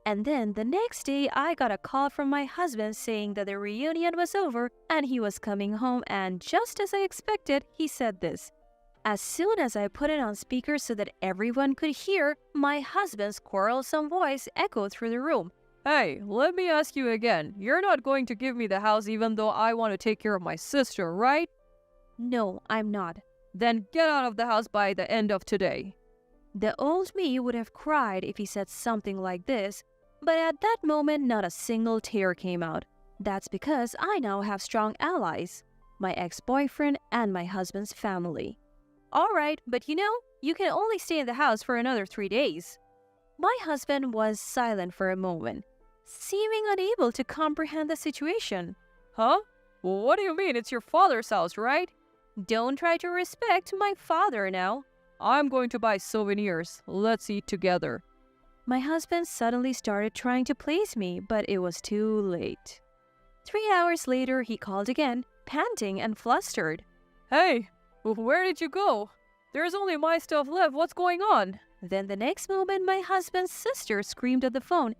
And then the next day, I got a call from my husband saying that the reunion was over and he was coming home, and just as I expected, he said this. As soon as I put it on speaker so that everyone could hear, my husband's quarrelsome voice echoed through the room.
Hey, let me ask you again. You're not going to give me the house even though I want to take care of my sister, right?
No, I'm not.
Then get out of the house by the end of today.
The old me would have cried if he said something like this, but at that moment not a single tear came out. That's because I now have strong allies, my ex-boyfriend and my husband's family. Alright, but you can only stay in the house for another 3 days. My husband was silent for a moment, seeming unable to comprehend the situation.
Huh? What do you mean? It's your father's house, right?
Don't try to respect my father now.
I'm going to buy souvenirs. Let's eat together.
My husband suddenly started trying to please me, but it was too late. 3 hours later, he called again, panting and flustered.
Hey, where did you go? There's only my stuff left. What's going on?
Then the next moment, my husband's sister screamed at the phone.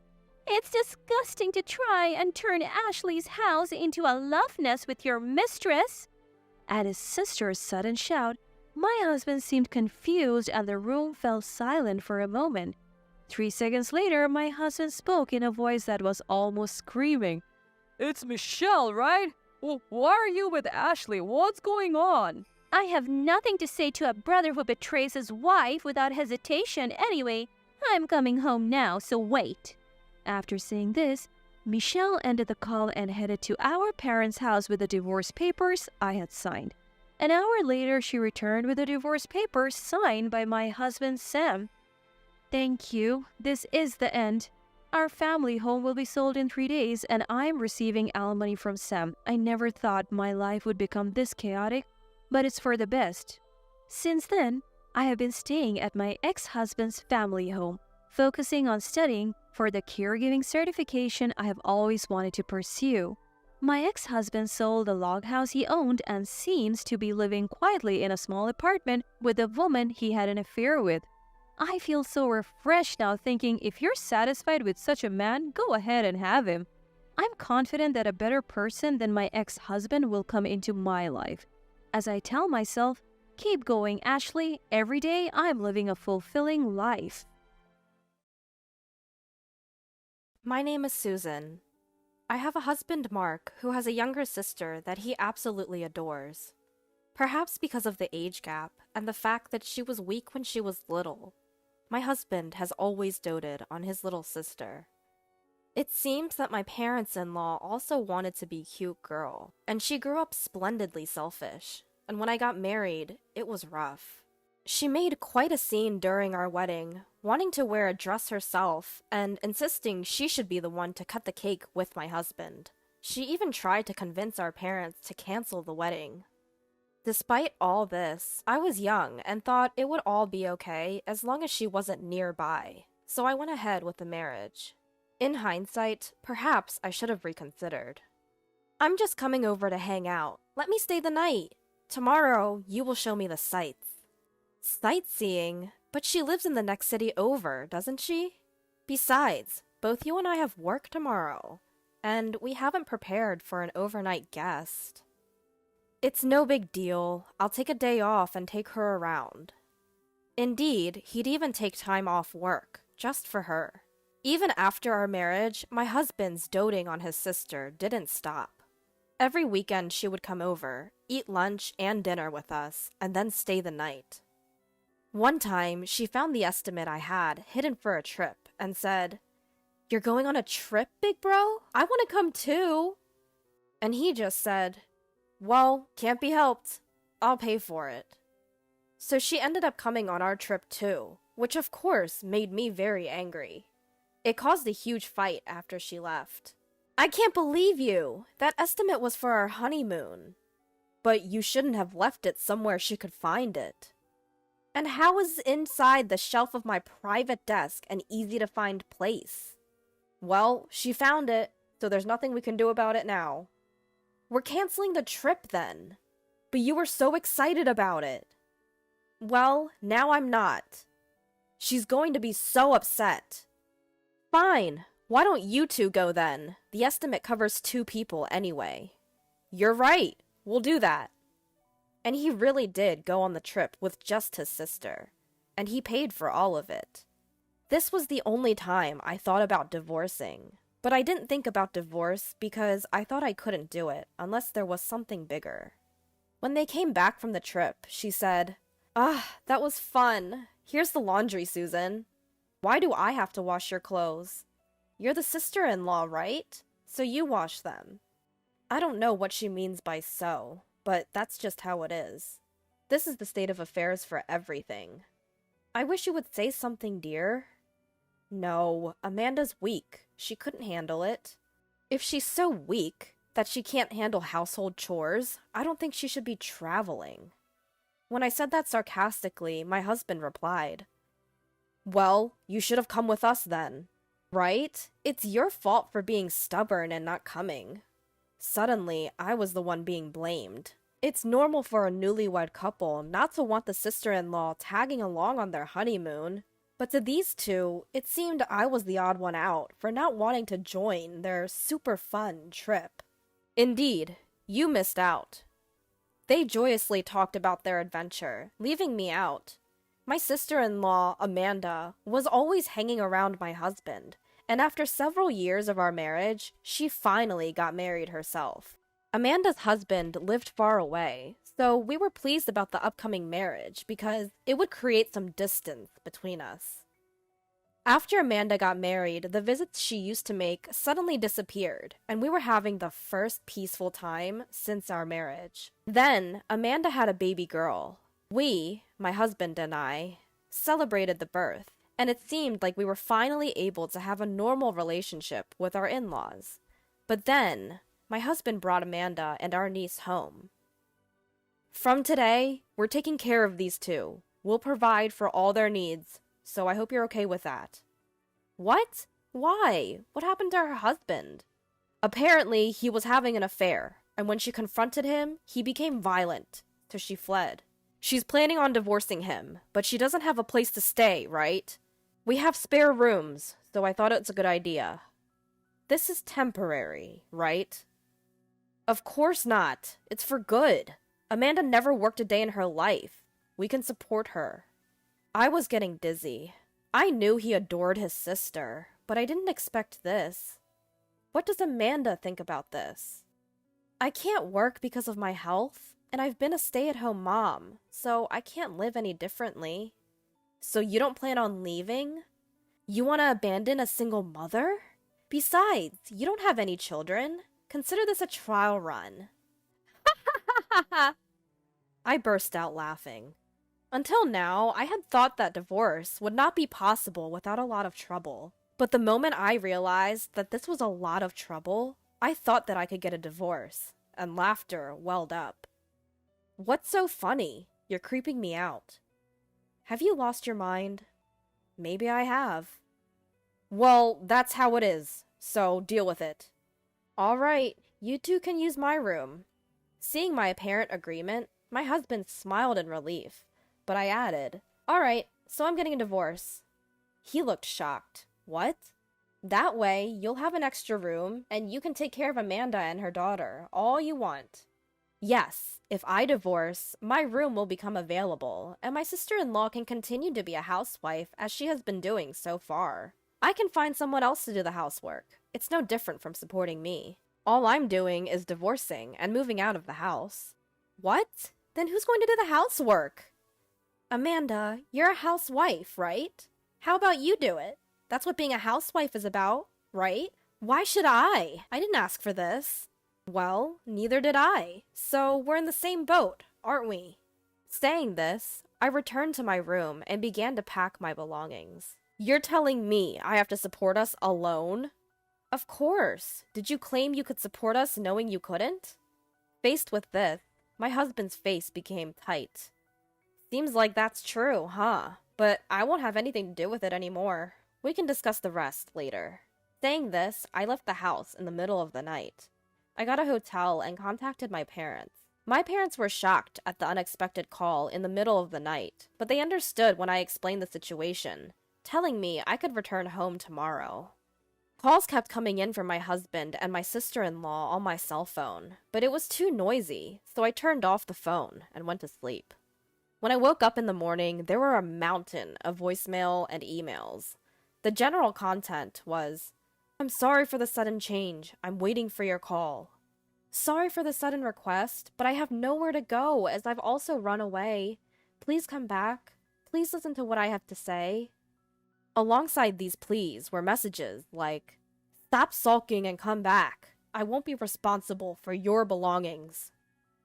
It's disgusting to try and turn Ashley's house into a love nest with your mistress. At his sister's sudden shout, my husband seemed confused and the room fell silent for a moment. 3 seconds later, my husband spoke in a voice that was almost screaming.
It's Michelle, right? Well, why are you with Ashley? What's going on?
I have nothing to say to a brother who betrays his wife without hesitation anyway. I'm coming home now, so wait. After saying this, Michelle ended the call and headed to our parents' house with the divorce papers I had signed. An hour later, she returned with the divorce papers signed by my husband, Sam. Thank you. This is the end. Our family home will be sold in 3 days, and I'm receiving alimony from Sam. I never thought my life would become this chaotic, but it's for the best. Since then, I have been staying at my ex-husband's family home, focusing on studying for the caregiving certification I have always wanted to pursue. My ex-husband sold the log house he owned and seems to be living quietly in a small apartment with a woman he had an affair with. I feel so refreshed now, thinking if you're satisfied with such a man, go ahead and have him. I'm confident that a better person than my ex-husband will come into my life. As I tell myself, keep going, Ashley. Every day I'm living a fulfilling life.
My name is Susan. I have a husband, Mark, who has a younger sister that he absolutely adores. Perhaps because of the age gap and the fact that she was weak when she was little. My husband has always doted on his little sister. It seems that my parents-in-law also wanted to be a cute girl, and she grew up splendidly selfish, and when I got married, it was rough. She made quite a scene during our wedding, wanting to wear a dress herself and insisting she should be the one to cut the cake with my husband. She even tried to convince our parents to cancel the wedding. Despite all this, I was young and thought it would all be okay as long as she wasn't nearby, so I went ahead with the marriage. In hindsight, perhaps I should have reconsidered. I'm just coming over to hang out. Let me stay the night. Tomorrow, you will show me the sights. Sightseeing? But she lives in the next city over, doesn't she? Besides, both you and I have work tomorrow, and we haven't prepared for an overnight guest. It's no big deal. I'll take a day off and take her around. Indeed, he'd even take time off work, just for her. Even after our marriage, my husband's doting on his sister didn't stop. Every weekend she would come over, eat lunch and dinner with us, and then stay the night. One time, she found the estimate I had hidden for a trip and said, "You're going on a trip, big bro? I want to come too." And he just said, "Well, can't be helped. I'll pay for it." So she ended up coming on our trip too, which of course made me very angry. It caused a huge fight after she left. "I can't believe you! That estimate was for our honeymoon. But you shouldn't have left it somewhere she could find it. And how is it inside the shelf of my private desk an easy-to-find place?" "Well, she found it, so there's nothing we can do about it now." "We're canceling the trip then." "But you were so excited about it." "Well, now I'm not. She's going to be so upset." "Fine. Why don't you two go then? The estimate covers 2 people anyway." "You're right. We'll do that." And he really did go on the trip with just his sister, and he paid for all of it. This was the only time I thought about divorcing, but I didn't think about divorce because I thought I couldn't do it unless there was something bigger. When they came back from the trip, she said, "That was fun. Here's the laundry, Susan. Why do I have to wash your clothes? You're the sister-in-law, right? So you wash them." I don't know what she means by "so," but that's just how it is. This is the state of affairs for everything. "I wish you would say something, dear." No, Amanda's weak. She couldn't handle it. If she's so weak that she can't handle household chores, I don't think she should be traveling. When I said that sarcastically, my husband replied, "Well, you should have come with us then. Right? It's your fault for being stubborn and not coming." Suddenly, I was the one being blamed. It's normal for a newlywed couple not to want the sister-in-law tagging along on their honeymoon, but to these two, it seemed I was the odd one out for not wanting to join their super fun trip. Indeed, you missed out. They joyously talked about their adventure, leaving me out. My sister-in-law, Amanda, was always hanging around my husband, and after several years of our marriage, she finally got married herself. Amanda's husband lived far away, so we were pleased about the upcoming marriage because it would create some distance between us. After Amanda got married, the visits she used to make suddenly disappeared, and we were having the first peaceful time since our marriage. Then, Amanda had a baby girl. We, my husband and I, celebrated the birth, and it seemed like we were finally able to have a normal relationship with our in-laws. But then, my husband brought Amanda and our niece home. "From today, we're taking care of these two. We'll provide for all their needs, so I hope you're okay with that." "What? Why? What happened to her husband?" "Apparently, he was having an affair, and when she confronted him, he became violent, so she fled. She's planning on divorcing him, but she doesn't have a place to stay, right? We have spare rooms, so I thought it's a good idea." "This is temporary, right?" "Of course not. It's for good. Amanda never worked a day in her life. We can support her." I was getting dizzy. I knew he adored his sister, but I didn't expect this. What does Amanda think about this? "I can't work because of my health, and I've been a stay-at-home mom, so I can't live any differently." "So you don't plan on leaving? You want to abandon a single mother? Besides, you don't have any children. Consider this a trial run." I burst out laughing. Until now, I had thought that divorce would not be possible without a lot of trouble. But the moment I realized that this was a lot of trouble, I thought that I could get a divorce, and laughter welled up. What's so funny? You're creeping me out. Have you lost your mind? Maybe I have. Well, that's how it is, so deal with it. All right, you two can use my room. Seeing my apparent agreement, my husband smiled in relief, but I added, all right, so I'm getting a divorce. He looked shocked. What? That way, you'll have an extra room, and you can take care of Amanda and her daughter all you want. Yes, if I divorce, my room will become available, and my sister-in-law can continue to be a housewife as she has been doing so far. I can find someone else to do the housework. It's no different from supporting me. All I'm doing is divorcing and moving out of the house. What? Then who's going to do the housework? Amanda, you're a housewife, right? How about you do it? That's what being a housewife is about, right? Why should I? I didn't ask for this. Well, neither did I. So we're in the same boat, aren't we? Saying this, I returned to my room and began to pack my belongings. You're telling me I have to support us alone? Of course. Did you claim you could support us knowing you couldn't? Faced with this, my husband's face became tight. Seems like that's true, huh? But I won't have anything to do with it anymore. We can discuss the rest later. Saying this, I left the house in the middle of the night. I got a hotel and contacted my parents. My parents were shocked at the unexpected call in the middle of the night, but they understood when I explained the situation, telling me I could return home tomorrow. Calls kept coming in from my husband and my sister-in-law on my cell phone, but it was too noisy, so I turned off the phone and went to sleep. When I woke up in the morning, there were a mountain of voicemail and emails. The general content was, I'm sorry for the sudden change. I'm waiting for your call. Sorry for the sudden request, but I have nowhere to go as I've also run away. Please come back. Please listen to what I have to say. Alongside these pleas were messages like, stop sulking and come back. I won't be responsible for your belongings.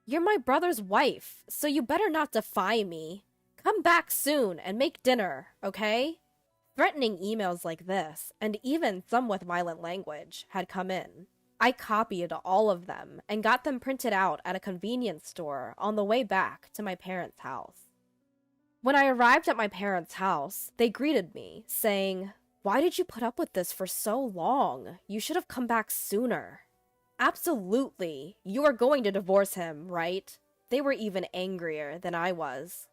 You're my brother's wife, so you better not defy me. Come back soon and make dinner, okay? Threatening emails like this, and even some with violent language, had come in. I copied all of them and got them printed out at a convenience store on the way back to my parents' house. When I arrived at my parents' house, they greeted me, saying, why did you put up with this for so long? You should have come back sooner. Absolutely. You are going to divorce him, right? They were even angrier than I was.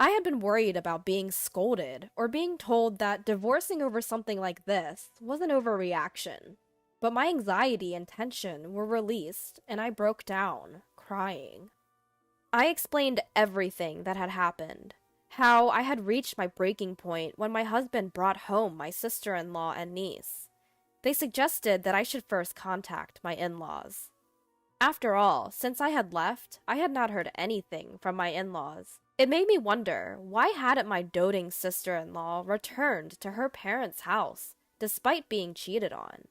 I had been worried about being scolded or being told that divorcing over something like this was an overreaction. But my anxiety and tension were released and I broke down, crying. I explained everything that had happened. How I had reached my breaking point when my husband brought home my sister-in-law and niece. They suggested that I should first contact my in-laws. After all, since I had left, I had not heard anything from my in-laws. It made me wonder, why hadn't my doting sister-in-law returned to her parents' house, despite being cheated on?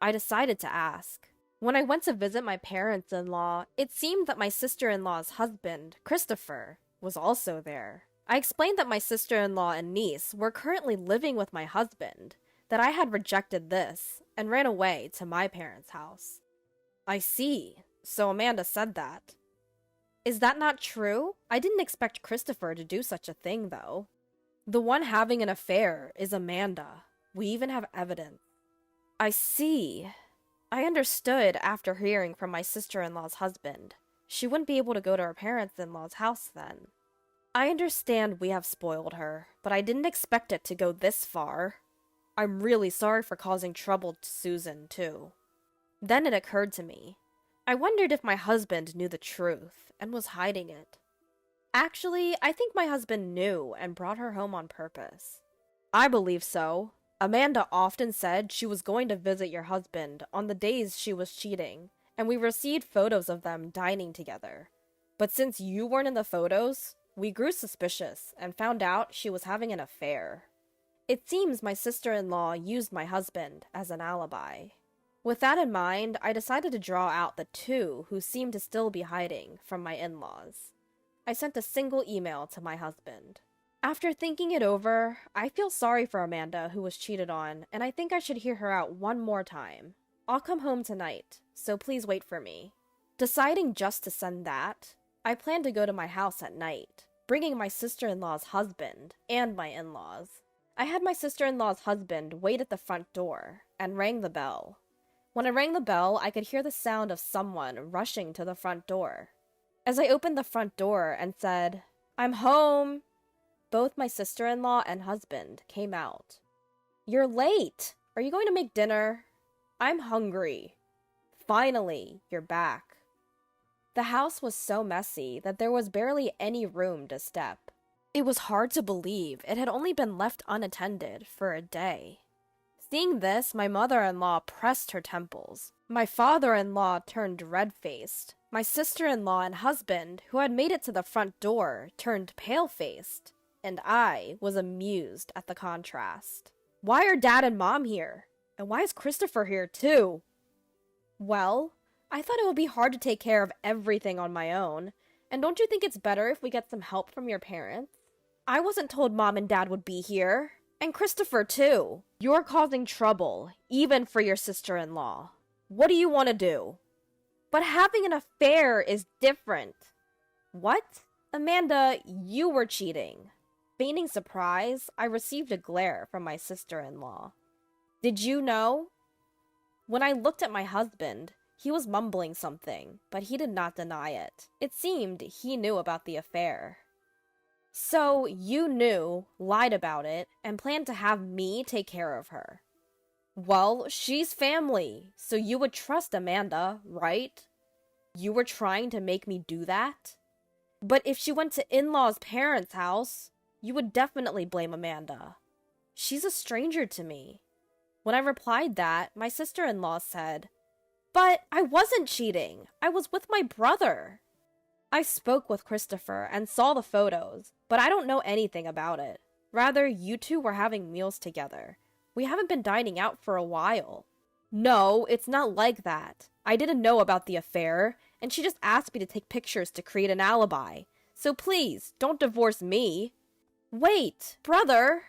I decided to ask. When I went to visit my parents-in-law, it seemed that my sister-in-law's husband, Christopher, was also there. I explained that my sister-in-law and niece were currently living with my husband, that I had rejected this, and ran away to my parents' house. I see. So Amanda said that. Is that not true? I didn't expect Christopher to do such a thing, though. The one having an affair is Amanda. We even have evidence. I see. I understood after hearing from my sister-in-law's husband. She wouldn't be able to go to her parents-in-law's house then. I understand we have spoiled her, but I didn't expect it to go this far. I'm really sorry for causing trouble to Susan, too. Then it occurred to me. I wondered if my husband knew the truth and was hiding it. Actually, I think my husband knew and brought her home on purpose. I believe so. Amanda often said she was going to visit your husband on the days she was cheating, and we received photos of them dining together. But since you weren't in the photos, we grew suspicious and found out she was having an affair. It seems my sister-in-law used my husband as an alibi. With that in mind, I decided to draw out the two who seemed to still be hiding from my in-laws. I sent a single email to my husband. After thinking it over, I feel sorry for Amanda who was cheated on, and I think I should hear her out one more time. I'll come home tonight, so please wait for me. Deciding just to send that, I plan to go to my house at night, bringing my sister-in-law's husband and my in-laws. I had my sister-in-law's husband wait at the front door and rang the bell. When I rang the bell, I could hear the sound of someone rushing to the front door. As I opened the front door and said, "I'm home," both my sister-in-law and husband came out. "You're late. Are you going to make dinner?" "I'm hungry." "Finally, you're back." The house was so messy that there was barely any room to step. It was hard to believe it had only been left unattended for a day. Seeing this, my mother-in-law pressed her temples. My father-in-law turned red-faced. My sister-in-law and husband, who had made it to the front door, turned pale-faced. And I was amused at the contrast. "Why are Dad and Mom here? And why is Christopher here too?" "Well, I thought it would be hard to take care of everything on my own. And don't you think it's better if we get some help from your parents? I wasn't told Mom and Dad would be here. And Christopher too. You're causing trouble, even for your sister-in-law. What do you want to do?" "But having an affair is different." "What? Amanda, you were cheating." Feigning surprise, I received a glare from my sister-in-law. "Did you know?" When I looked at my husband, he was mumbling something, but he did not deny it. It seemed he knew about the affair. "So you knew, lied about it, and planned to have me take care of her." "Well, she's family, so you would trust Amanda, right? You were trying to make me do that? But if she went to in-laws' parents' house, you would definitely blame Amanda. She's a stranger to me." When I replied that, my sister-in-law said, "But I wasn't cheating. I was with my brother." I spoke with Christopher and saw the photos, but I don't know anything about it. Rather, you two were having meals together. We haven't been dining out for a while. "No, it's not like that. I didn't know about the affair, and she just asked me to take pictures to create an alibi. So please, don't divorce me." "Wait, brother!"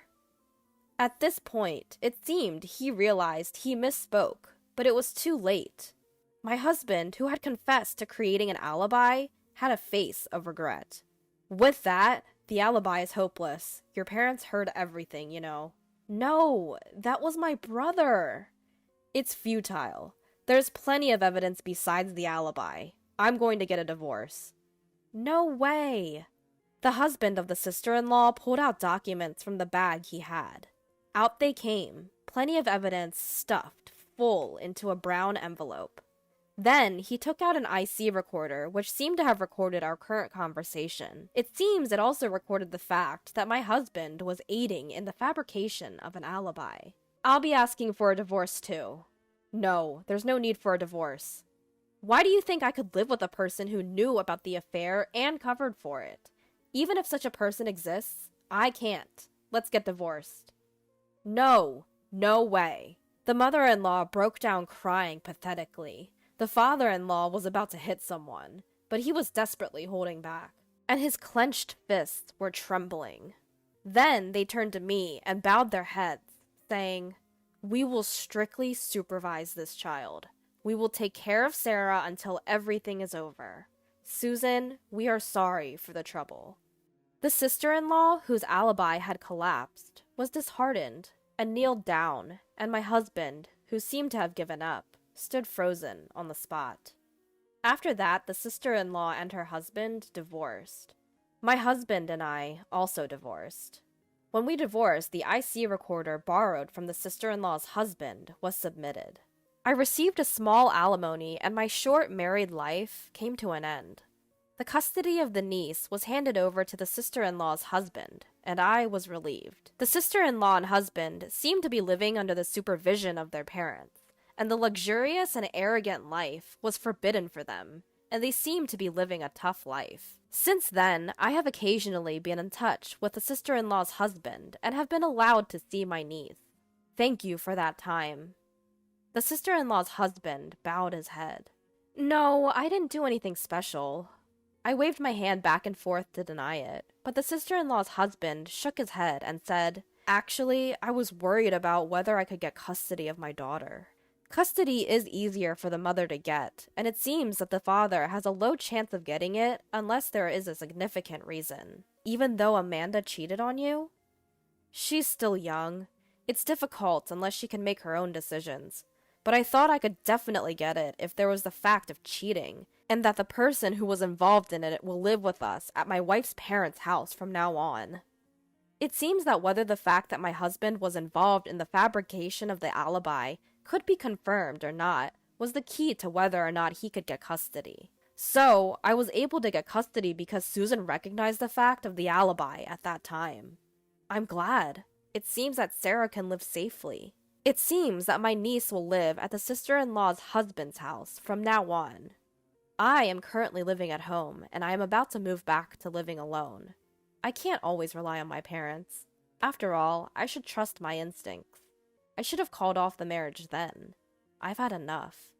At this point, it seemed he realized he misspoke, but it was too late. My husband, who had confessed to creating an alibi, had a face of regret. "With that, the alibi is hopeless. Your parents heard everything, you know." "No, that was my brother." "It's futile. There's plenty of evidence besides the alibi. I'm going to get a divorce." "No way." The husband of the sister-in-law pulled out documents from the bag he had. Out they came, plenty of evidence stuffed full into a brown envelope. Then he took out an IC recorder, which seemed to have recorded our current conversation. It seems it also recorded the fact that my husband was aiding in the fabrication of an alibi. "I'll be asking for a divorce too." "No, there's no need for a divorce." "Why do you think I could live with a person who knew about the affair and covered for it? Even if such a person exists, I can't. Let's get divorced." "No, no way." The mother-in-law broke down crying pathetically. The father-in-law was about to hit someone, but he was desperately holding back, and his clenched fists were trembling. Then they turned to me and bowed their heads, saying, "We will strictly supervise this child. We will take care of Sarah until everything is over. Susan, we are sorry for the trouble." The sister-in-law, whose alibi had collapsed, was disheartened and kneeled down, and my husband, who seemed to have given up, stood frozen on the spot. After that, the sister-in-law and her husband divorced. My husband and I also divorced. When we divorced, the IC recorder borrowed from the sister-in-law's husband was submitted. I received a small alimony, and my short married life came to an end. The custody of the niece was handed over to the sister-in-law's husband, and I was relieved. The sister-in-law and husband seemed to be living under the supervision of their parents, and the luxurious and arrogant life was forbidden for them, and they seemed to be living a tough life. Since then, I have occasionally been in touch with the sister-in-law's husband and have been allowed to see my niece. Thank you for that time. The sister-in-law's husband bowed his head. "No, I didn't do anything special." I waved my hand back and forth to deny it, but the sister-in-law's husband shook his head and said, "Actually, I was worried about whether I could get custody of my daughter. Custody is easier for the mother to get, and it seems that the father has a low chance of getting it unless there is a significant reason. Even though Amanda cheated on you? She's still young. It's difficult unless she can make her own decisions. But I thought I could definitely get it if there was the fact of cheating, and that the person who was involved in it will live with us at my wife's parents' house from now on." It seems that whether the fact that my husband was involved in the fabrication of the alibi could be confirmed or not was the key to whether or not he could get custody. So, I was able to get custody because Susan recognized the fact of the alibi at that time. I'm glad. It seems that Sarah can live safely. It seems that my niece will live at the sister-in-law's husband's house from now on. I am currently living at home, and I am about to move back to living alone. I can't always rely on my parents. After all, I should trust my instincts. I should have called off the marriage then. I've had enough.